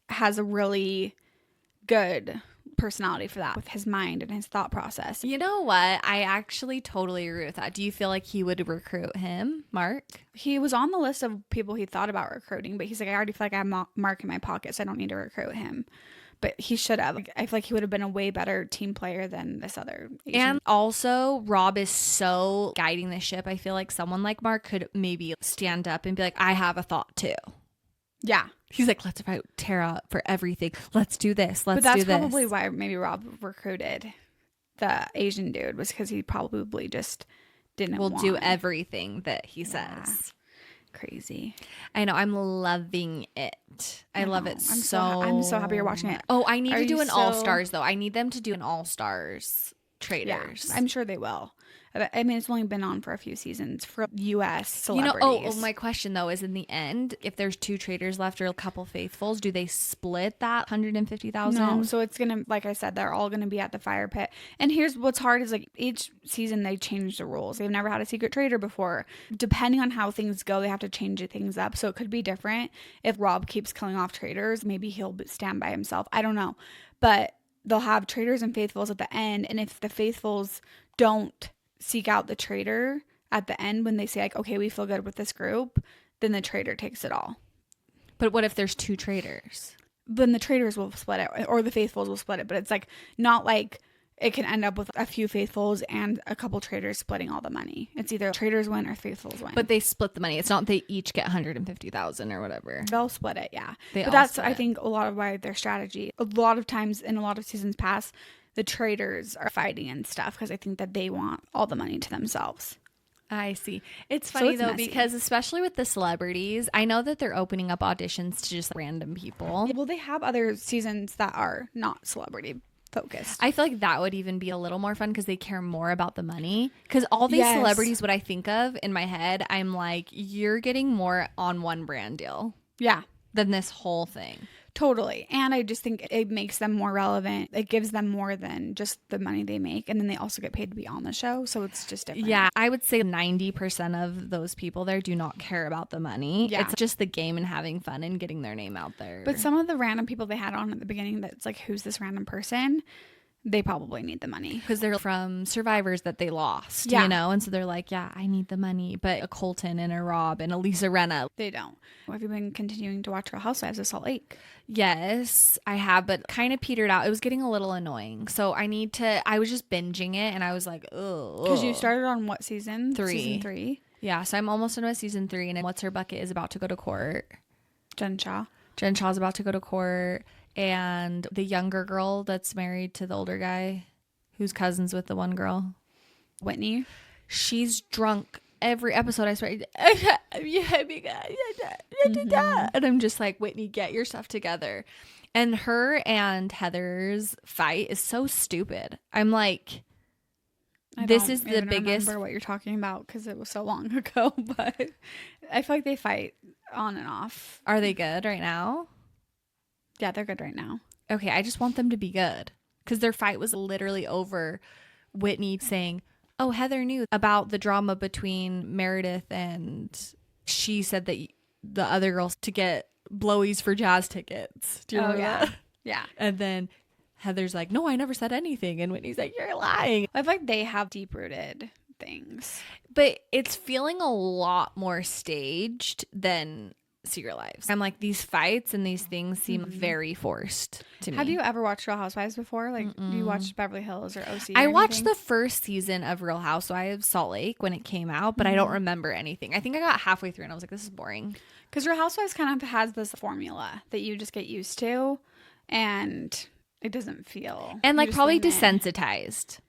has a really good personality for that with his mind and his thought process. You know what? I actually totally agree with that. Do you feel like he would recruit him, Mark? He was on the list of people he thought about recruiting, but he's like, I already feel like I have Mark in my pocket, so I don't need to recruit him. But he should have. I feel like he would have been a way better team player than this other Asian. And also, Rob is so guiding the ship. I feel like someone like Mark could maybe stand up and be like, I have a thought too. Yeah. He's like, let's fight Tara for everything. Let's do this. Let's do this. But that's probably why maybe Rob recruited the Asian dude, was because he probably just didn't do everything that he says. Crazy. I know. I'm loving it. I love it I'm so happy you're watching it. Oh, I need to do an All-Stars, though. I need them to do an All-Stars Traitors. Yeah, I'm sure they will. I mean, it's only been on for a few seasons for U.S. celebrities. You know, my question, though, is in the end, if there's 2 traitors left or a couple faithfuls, do they split that $150,000? No, so it's going to, like I said, they're all going to be at the fire pit. And here's what's hard is like each season they change the rules. They've never had a secret traitor before. Depending on how things go, they have to change things up. So it could be different. If Rob keeps killing off traitors, maybe he'll stand by himself. I don't know. But they'll have traitors and faithfuls at the end. And if the faithfuls don't seek out the traitor at the end when they say like, okay, we feel good with this group, then the traitor takes it all. But what if there's 2 traitors? Then the traitors will split it, or the faithfuls will split it. But it's like not like it can end up with a few faithfuls and a couple traitors splitting all the money. It's either traitors win or faithfuls win. But they split the money. It's not they each get $150,000 or whatever. They'll split it, yeah. But that's I think a lot of why their strategy. A lot of times in a lot of seasons past, the traitors are fighting and stuff because I think that they want all the money to themselves. I see. It's funny though, messy. Because especially with the celebrities, I know that they're opening up auditions to just random people. Well, they have other seasons that are not celebrity focused. I feel like that would even be a little more fun because they care more about the money. Because all these celebrities, what I think of in my head, I'm like, you're getting more on one brand deal. Yeah. Than this whole thing. Totally. And I just think it makes them more relevant. It gives them more than just the money they make. And then they also get paid to be on the show. So it's just different. Yeah. I would say 90% of those people there do not care about the money. Yeah. It's just the game and having fun and getting their name out there. But some of the random people they had on at the beginning, that's like, who's this random person? They probably need the money. Because they're from survivors that they lost, you know? And so they're like, yeah, I need the money. But a Colton and a Rob and a Lisa Rinna. They don't. Have you been continuing to watch Real Housewives of Salt Lake? Yes, I have, but kind of petered out. It was getting a little annoying. So I was just binging it and I was like, oh. Because you started on what season? 3. Season 3? Yeah, so I'm almost into season 3. And What's Her Bucket is about to go to court. Jen Shaw's about to go to court. And the younger girl that's married to the older guy who's cousins with the one girl. Whitney. She's drunk every episode. I swear. And I'm just like, Whitney, get your stuff together. And her and Heather's fight is so stupid. I'm like, this is the biggest. I remember what you're talking about because it was so long ago. But I feel like they fight on and off. Are they good right now? Yeah, they're good right now. Okay, I just want them to be good. Because their fight was literally over Whitney saying, oh, Heather knew about the drama between Meredith and she said that the other girls to get blowies for jazz tickets. Do you remember that? Yeah. And then Heather's like, no, I never said anything. And Whitney's like, you're lying. I feel like they have deep-rooted things. But it's feeling a lot more staged than Secret Lives. I'm like, these fights and these things seem very forced to me. Have you ever watched Real Housewives before? Like, you watched Beverly Hills or OC? I watched the first season of Real Housewives Salt Lake when it came out, but I don't remember anything. I think I got halfway through and I was like, this is boring. Because Real Housewives kind of has this formula that you just get used to, and it doesn't feel... And like probably desensitized.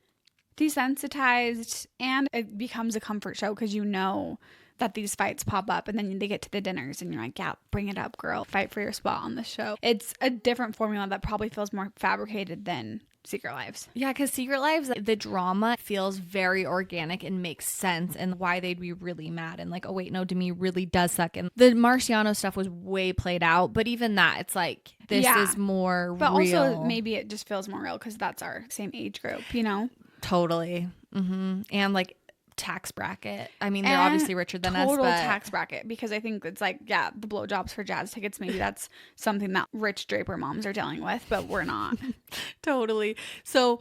Desensitized, and it becomes a comfort show because you know that these fights pop up, and then they get to the dinners and you're like, yeah, bring it up, girl. Fight for your spot on the show. It's a different formula that probably feels more fabricated than Secret Lives. Yeah, because Secret Lives, the drama feels very organic and makes sense, and why they'd be really mad and like, oh wait, no, Demi really does suck. And the Marciano stuff was way played out, but even that, it's like, this is more but real. Also maybe it just feels more real because that's our same age group, you know? Totally. And like tax bracket. I mean, they're obviously richer than us, total but tax bracket, because I think it's like, yeah, the blowjobs for jazz tickets, maybe that's something that rich Draper moms are dealing with, but we're not. Totally. So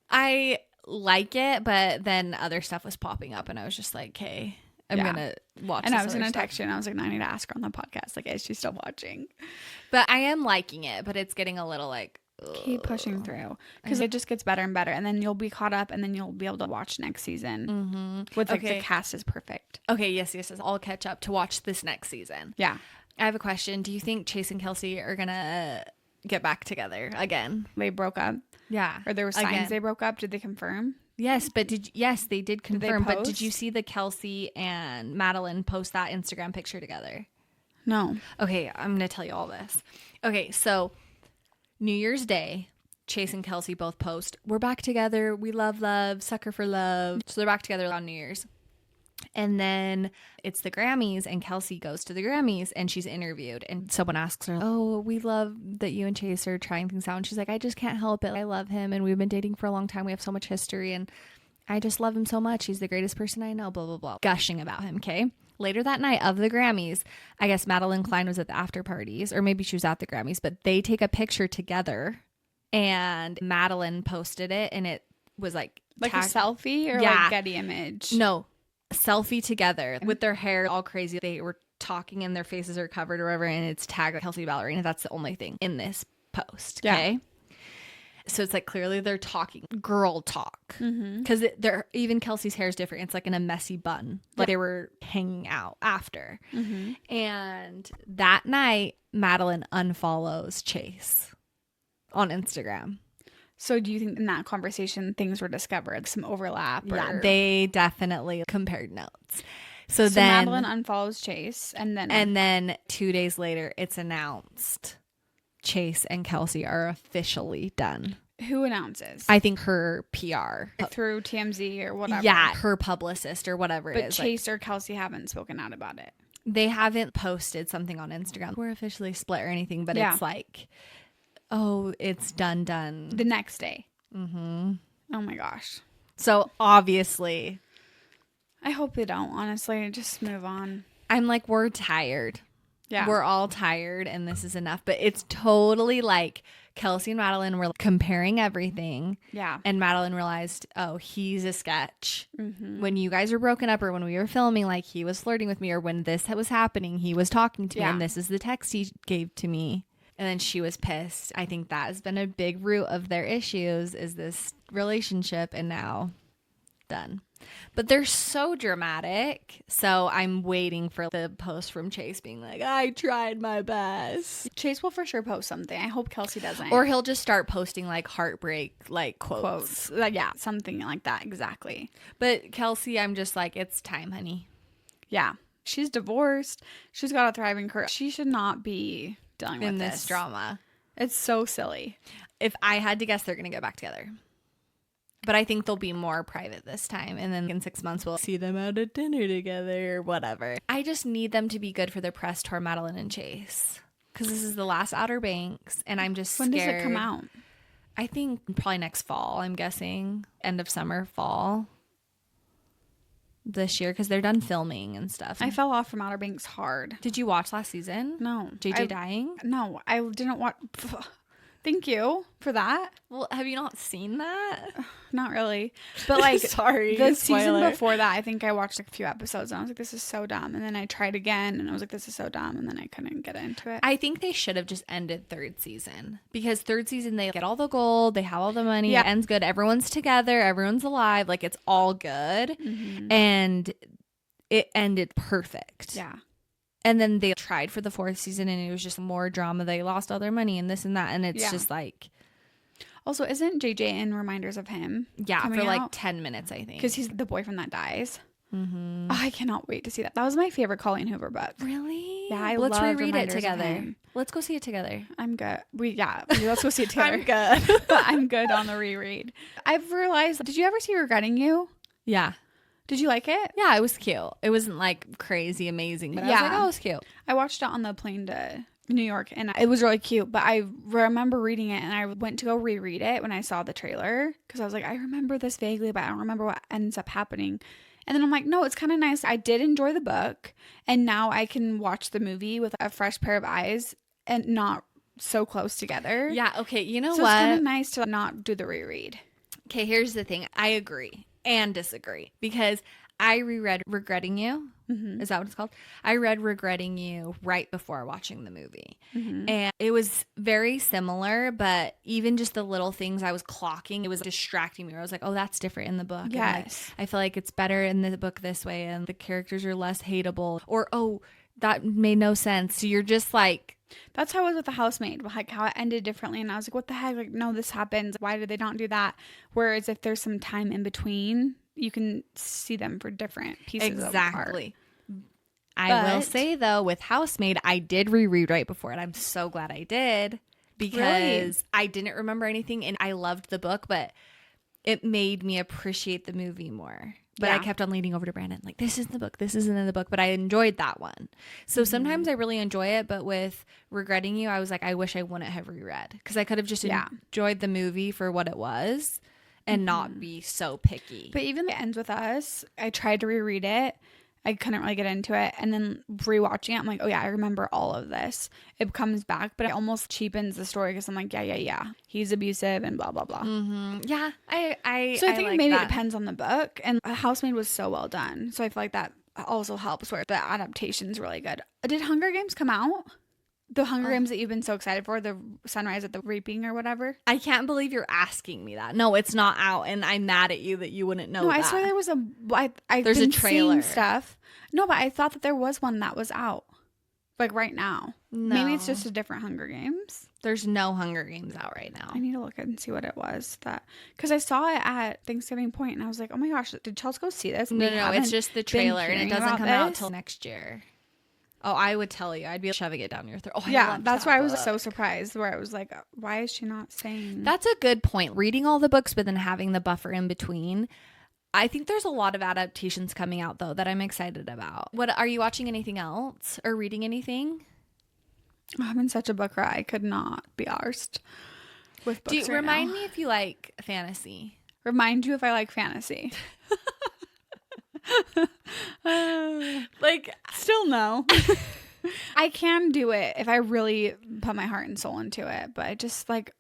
I like it, but then other stuff was popping up and I was just like, hey, I'm gonna watch and this I was other gonna stuff. text you and I was like, no, I need to ask her on the podcast, like, is she still watching? But I am liking it, but it's getting a little like, keep pushing through, because it just gets better and better, and then you'll be caught up, and then you'll be able to watch next season with like the cast is perfect. Okay, yes, I'll catch up to watch this next season. Yeah. I have a question. Do you think Chase and Chelsey are gonna get back together again? They broke up. Yeah. Or there were signs again. They broke up. Did they confirm? Yes, but they did confirm. But did post? you see the Chelsey and Madeline post that Instagram picture together? No. Okay, I'm gonna tell you all this. Okay, so New Year's Day, Chase and Chelsey both post, we're back together. We love, sucker for love. So they're back together on New Year's. And then it's the Grammys, and Chelsey goes to the Grammys and she's interviewed. And someone asks her, oh, we love that you and Chase are trying things out. And she's like, I just can't help it. I love him and we've been dating for a long time. We have so much history and I just love him so much. He's the greatest person I know, blah, blah, blah. Gushing about him, okay? Later that night of the Grammys, I guess Madeline Klein was at the after parties, or maybe she was at the Grammys, but they take a picture together and Madeline posted it and it was like a selfie or like Getty image? No, selfie together with their hair all crazy. They were talking and their faces are covered or whatever, and it's tagged Kelsey Ballerina. That's the only thing in this post. Okay. Yeah. So it's like clearly they're talking girl talk, because they're even Kelsey's hair is different. It's like in a messy bun, like they were hanging out after. And that night, Madeline unfollows Chase on Instagram. So do you think in that conversation things were discovered, some overlap? Yeah, they definitely compared notes. So then Madeline unfollows Chase, and then 2 days later, it's announced Chase and Chelsey are officially done. Who announces? I think her PR. Through TMZ or whatever. Yeah, her publicist or whatever it is. But Chase or Chelsey haven't spoken out about it. They haven't posted something on Instagram. We're officially split or anything, but it's like, oh, it's done. The next day. Oh my gosh. So obviously. I hope they don't, honestly. Just move on. I'm like, we're tired. Yeah. We're all tired and this is enough. But it's totally like Kelsey and Madeline were comparing everything. Yeah. And Madeline realized, oh, he's a sketch. When you guys were broken up or when we were filming, like he was flirting with me, or when this was happening, he was talking to me and this is the text he gave to me. And then she was pissed. I think that has been a big root of their issues, is this relationship, and now done. But they're so dramatic. So I'm waiting for the post from Chase being like, I tried my best. Chase will for sure post something. I hope Kelsey doesn't. Or he'll just start posting like heartbreak, like quotes. Like, yeah, something like that. Exactly. But Kelsey, I'm just like, it's time, honey. Yeah. She's divorced. She's got a thriving career. She should not be dealing with this drama. It's so silly. If I had to guess, they're going to get back together. But I think they'll be more private this time. And then in 6 months, we'll see them out at dinner together or whatever. I just need them to be good for the press tour, Madeline and Chase. because this is the last Outer Banks, and I'm just When scared. does it come out? I think probably next fall, I'm guessing. End of summer, fall. This year, because they're done filming and stuff. I fell off from Outer Banks hard. Did you watch last season? No. JJ dying? No, I didn't watch. Thank you for that. Well, have you not seen that? Not really. But like, Sorry, the season spoiler. before that, I think I watched like a few episodes and I was like, this is so dumb. And then I tried again and I was like, this is so dumb. And then I couldn't get into it. I think they should have just ended third season, because third season they get all the gold, they have all the money, Yeah. it ends good, everyone's together, everyone's alive, like it's all good, and it ended perfect. Yeah. And then they tried for the fourth season and it was just more drama. They lost all their money and this and that, and it's just like, Also, isn't JJ in Reminders of Him? yeah, coming for like out? 10 minutes, I think. Because he's the boyfriend that dies. Oh, I cannot wait to see that. That was my favorite Colleen Hoover book. Really? Yeah, Let's love reread it Reminders of together. Him. Let's go see it together. I'm good. Let's go see it together. I'm good. But I'm good on the reread. I've realized, did you ever see Regretting You? Yeah. Did you like it? Yeah, it was cute. It wasn't like crazy amazing, but I was like, oh, it was cute. I watched it on the plane to New York and it was really cute, but I remember reading it and I went to go reread it when I saw the trailer because I was like, I remember this vaguely, but I don't remember what ends up happening. And then I'm like, no, it's kind of nice. I did enjoy the book and now I can watch the movie with a fresh pair of eyes and not so close together. Yeah, okay, you know So what? it's kind of nice to not do the reread. Okay, here's the thing. I agree and disagree, because I reread Regretting You. Is that what it's called? I read Regretting You right before watching the movie. And it was very similar, but even just the little things I was clocking, it was distracting me. I was like, oh, that's different in the book. And Yes. like, I feel like it's better in the book this way and the characters are less hateable. Or, oh, that made no sense. So you're just like, That's how it was with The Housemaid, like how it ended differently. And I was like, what the heck? Like, no, this happens. Why did they not do that? Whereas if there's some time in between, you can see them for different pieces of art. I will say, though, with Housemaid, I did reread right before it. I'm so glad I did, because I didn't remember anything and I loved the book, but it made me appreciate the movie more. But I kept on leaning over to Brandon, like, this is the book, this isn't in the book, but I enjoyed that one. So sometimes I really enjoy it, but with Regretting You, I was like, I wish I wouldn't have reread, because I could have just enjoyed the movie for what it was and not be so picky. But even The Ends With Us, I tried to reread it. I couldn't really get into it. And then rewatching it, I'm like, oh yeah, I remember all of this. It comes back, but it almost cheapens the story because I'm like, yeah. He's abusive and blah, blah, blah. Yeah, I think like maybe that. it depends on the book. And Housemaid was so well done. So I feel like that also helps where the adaptation's really good. Did Hunger Games come out? The Hunger Games that you've been so excited for, the Sunrise at the Reaping or whatever? I can't believe you're asking me that. No, it's not out, and I'm mad at you that you wouldn't know No, that. I swear there was There's a trailer. Stuff. No, but I thought that there was one that was out. Like right now. No. Maybe it's just a different Hunger Games. There's no Hunger Games out right now. I need to look and see what it was. Because I saw it at Thanksgiving Point and I was like, oh my gosh, did Chelsey go see this? No, it's just the trailer, and it doesn't come out till next year. Oh, I would tell you. I'd be shoving it down your throat. Oh, yeah, that's why I was so surprised, where I was like, why is she not saying? That's a good point. Reading all the books, but then having the buffer in between. I think there's a lot of adaptations coming out, though, that I'm excited about. What are you watching? Anything else or reading anything? I'm in such a book rut. I could not be arsed with books. Remind me if you like fantasy. Remind you if I like fantasy. Like, still no. I can do it if I really put my heart and soul into it, but I just like,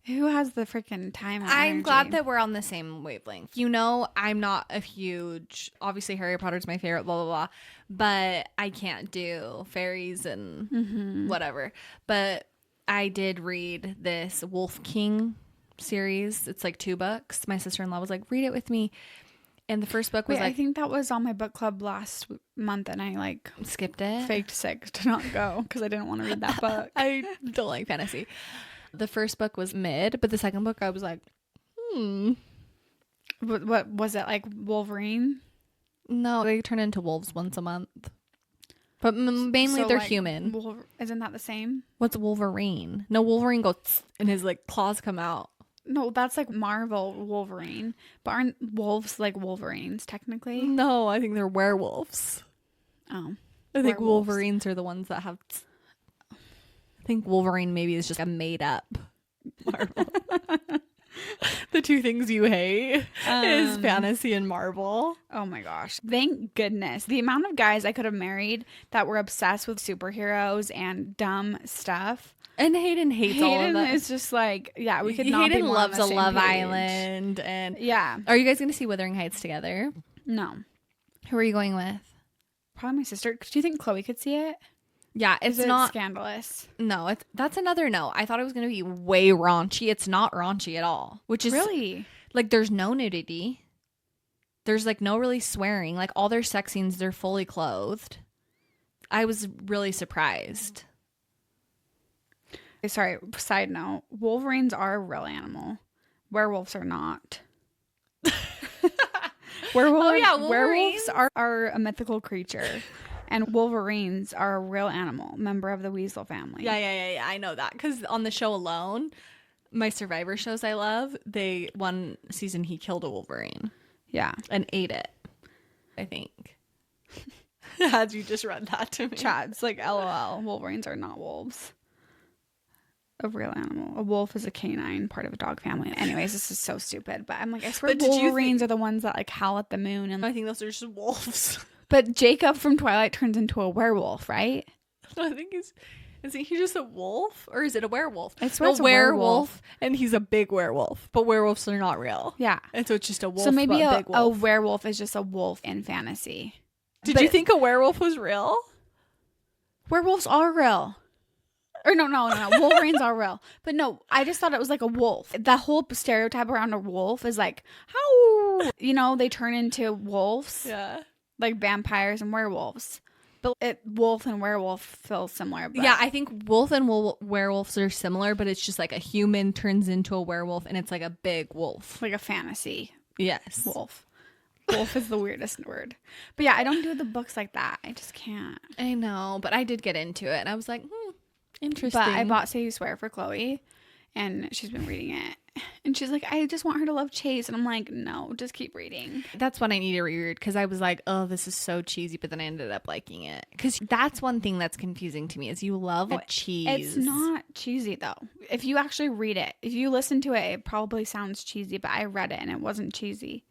who has the freaking time? I'm glad that we're on the same wavelength. You know, I'm not a huge, obviously Harry Potter's my favorite, blah, blah, blah, but I can't do fairies and whatever. But I did read this Wolf King series. It's like 2 books. My sister-in-law was like, read it with me. And the first book was I think that was on my book club last month and I like skipped it. Faked sick to not go because I didn't want to read that book. I don't like fantasy. The first book was mid, but the second book I was like, What was it, like Wolverine? No, they turn into wolves once a month. But mainly they're like, human. Isn't that the same? What's Wolverine? No, Wolverine goes and his like claws come out. No, that's like Marvel Wolverine. But aren't wolves like Wolverines technically? No, I think they're werewolves. Oh. I think Wolverines are the ones that have... I think Wolverine maybe is just a made up Marvel. The two things you hate is fantasy and Marvel. Oh my gosh. Thank goodness. The amount of guys I could have married that were obsessed with superheroes and dumb stuff. And Hayden hates all of that. It's just like, yeah, we could not Hayden be more loves on a the same Love page. Island. And yeah. Are you guys going to see Wuthering Heights together? No. Who are you going with? Probably my sister. Do you think Chloe could see it? Yeah, it's Is it not scandalous. No, that's another no. I thought it was going to be way raunchy. It's not raunchy at all, which is really like there's no nudity. There's like no really swearing. Like all their sex scenes, they're fully clothed. I was really surprised. Sorry, side note. Wolverines are a real animal. Werewolves are not. Werewolves are a mythical creature. And Wolverines are a real animal, member of the Weasel family. Yeah. I know that. Because on the show alone, my Survivor shows I love, one season he killed a Wolverine. Yeah. And ate it, I think. As you just read that to me. Chad's like, LOL, Wolverines are not wolves. A real animal. A wolf is a canine, part of a dog family. Anyways, this is so stupid. But I'm like, I swear Wolverines are the ones that like howl at the moon. And I think those are just wolves. But Jacob from Twilight turns into a werewolf, right? No, I think isn't he just a wolf? Or is it a werewolf? I swear it's a werewolf. And he's a big werewolf. But werewolves are not real. Yeah. And so it's just a wolf. So maybe a big wolf. a werewolf is just a wolf in fantasy. Did you think a werewolf was real? Werewolves are real. Or no. Wolverines are real. But no, I just thought it was like a wolf. The whole stereotype around a wolf is like, how, they turn into wolves. Yeah. Like vampires and werewolves. But wolf and werewolf feel similar. But yeah, I think wolf and werewolves are similar, but it's just like a human turns into a werewolf and it's like a big wolf. Like a fantasy. Yes. Wolf. Wolf is the weirdest word. But yeah, I don't do the books like that. I just can't. I know, but I did get into it and I was like, interesting. But I bought Say You Swear for Chloe and she's been reading it. And she's like, I just want her to love Chase. And I'm like, no, just keep reading. That's what I need to reread because I was like, oh, this is so cheesy. But then I ended up liking it. Because that's one thing that's confusing to me is you love cheese. It's not cheesy, though. If you actually read it, if you listen to it, it probably sounds cheesy. But I read it and it wasn't cheesy.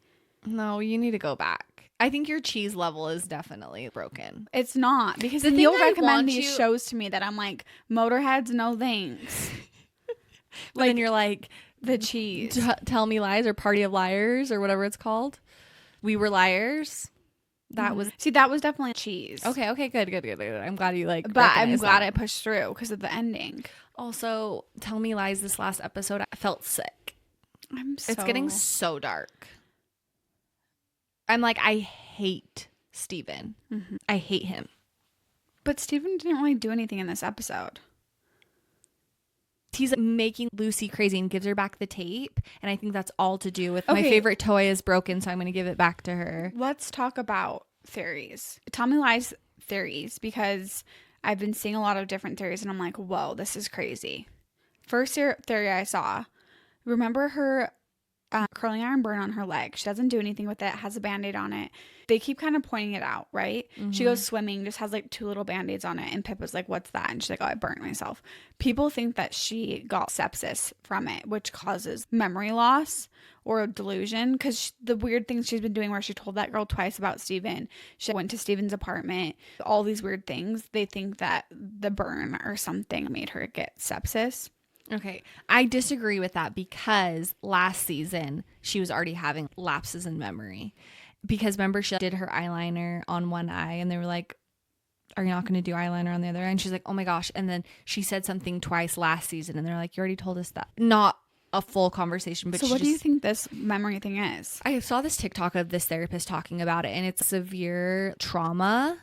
No, you need to go back. I think your cheese level is definitely broken. It's not. Because then you'll recommend these shows to me that I'm like, Motorheads, no thanks. Like, and you're like... The cheese. Tell Me Lies or Party of Liars or whatever it's called. We Were Liars. That was that was definitely cheese. Okay, good. I'm glad you like. But I'm glad I pushed through because of the ending. Also, Tell Me Lies. This last episode, I felt sick. It's getting so dark. I'm like, I hate Steven. Mm-hmm. I hate him. But Steven didn't really do anything in this episode. He's making Lucy crazy and gives her back the tape. And I think that's all to do with my favorite toy is broken, so I'm going to give it back to her. Let's talk about theories. Tell Me Lies theories, because I've been seeing a lot of different theories and I'm like, whoa, this is crazy. First theory I saw, remember her curling iron burn on her leg. She doesn't do anything with it, has a band-aid on it. They keep kind of pointing it out, right? Mm-hmm. She goes swimming, just has like 2 little band-aids on it, and Pippa's like, what's that? And she's like, oh, I burnt myself. People think that she got sepsis from it, which causes memory loss or delusion, because the weird things she's been doing where she told that girl twice about Steven, she went to Steven's apartment, all these weird things, they think that the burn or something made her get sepsis. Okay, I disagree with that because last season she was already having lapses in memory. Because remember, she did her eyeliner on one eye and they were like, are you not going to do eyeliner on the other eye? And she's like, oh my gosh. And then she said something twice last season and they're like, you already told us that. Not a full conversation. But so what do you think this memory thing is? I saw this TikTok of this therapist talking about it and it's severe trauma.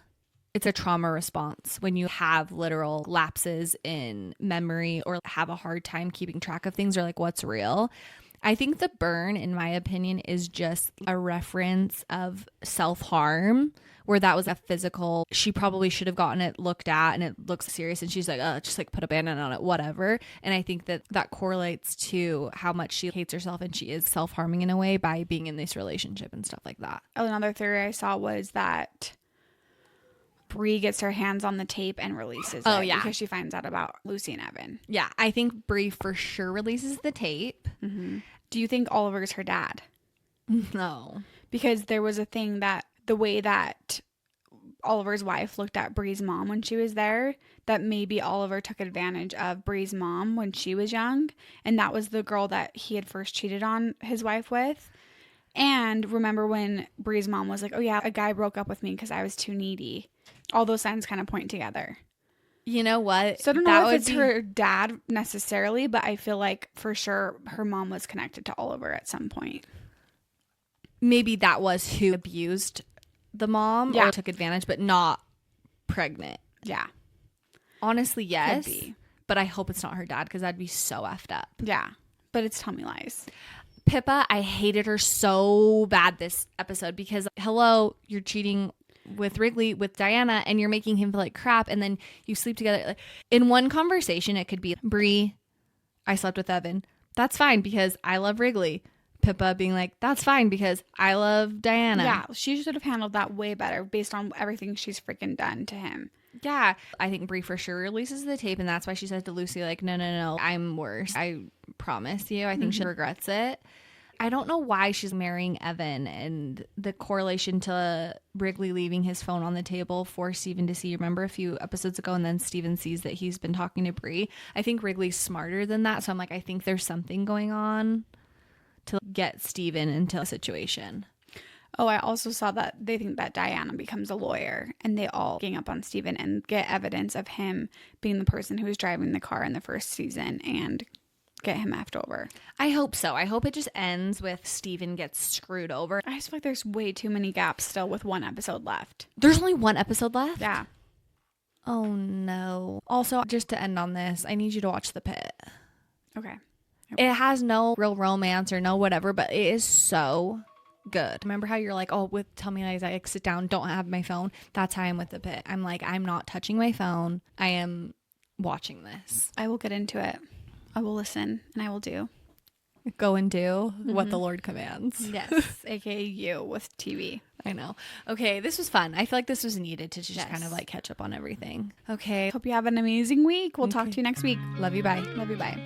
It's a trauma response when you have literal lapses in memory or have a hard time keeping track of things or like what's real. I think the burn, in my opinion, is just a reference of self-harm where that was a physical. She probably should have gotten it looked at and it looks serious and she's like, oh, just like put a band-aid on it, whatever. And I think that correlates to how much she hates herself and she is self-harming in a way by being in this relationship and stuff like that. Another theory I saw was that Bree gets her hands on the tape and releases Oh, it yeah. because she finds out about Lucy and Evan. Yeah, I think Bree for sure releases the tape. Mm-hmm. Do you think Oliver's her dad? No. Because there was a thing that the way that Oliver's wife looked at Bree's mom when she was there, that maybe Oliver took advantage of Bree's mom when she was young, and that was the girl that he had first cheated on his wife with. And remember when Bree's mom was like, oh yeah, a guy broke up with me because I was too needy. All those signs kind of point together. You know what? So I don't know if it's her dad necessarily, but I feel like for sure her mom was connected to Oliver at some point. Maybe that was who abused the mom Yeah. or took advantage, but not pregnant. Yeah. Honestly, yes. Could be. But I hope it's not her dad because that'd be so effed up. Yeah. But it's Tommy Lies. Pippa, I hated her so bad this episode because, hello, you're cheating with Wrigley, with Diana, and you're making him feel like crap, and then you sleep together. Like, in one conversation, it could be, Bree, I slept with Evan. That's fine because I love Wrigley. Pippa being like, that's fine because I love Diana. Yeah, she should have handled that way better based on everything she's freaking done to him. Yeah. I think Bree for sure releases the tape, and that's why she said to Lucy, like, no, I'm worse. I promise you. I think she regrets it. I don't know why she's marrying Evan, and the correlation to Wrigley leaving his phone on the table for Steven to see. Remember a few episodes ago, and then Steven sees that he's been talking to Bree. I think Wrigley's smarter than that, so I'm like, I think there's something going on to get Steven into a situation. Oh, I also saw that they think that Diana becomes a lawyer, and they all gang up on Steven and get evidence of him being the person who was driving the car in the first season and get him effed over. I hope so. I hope it just ends with Steven gets screwed over. I just feel like there's way too many gaps still with one episode left. There's only one episode left? Yeah. Oh, no. Also, just to end on this, I need you to watch The Pit. Okay. It has no real romance or no whatever, but it is so good. Remember how you're like, oh, with Tell Me Lies, I like, sit down, don't have my phone. That's how I'm with The Pit. I'm like, I'm not touching my phone. I am watching this. I will get into it. I will listen and I will do. Go and do what the Lord commands. Yes. AKA you with TV. I know. Okay, this was fun. I feel like this was needed to just kind of like catch up on everything. Okay. Hope you have an amazing week. We'll talk to you next week. Love you. Bye. Love you. Bye.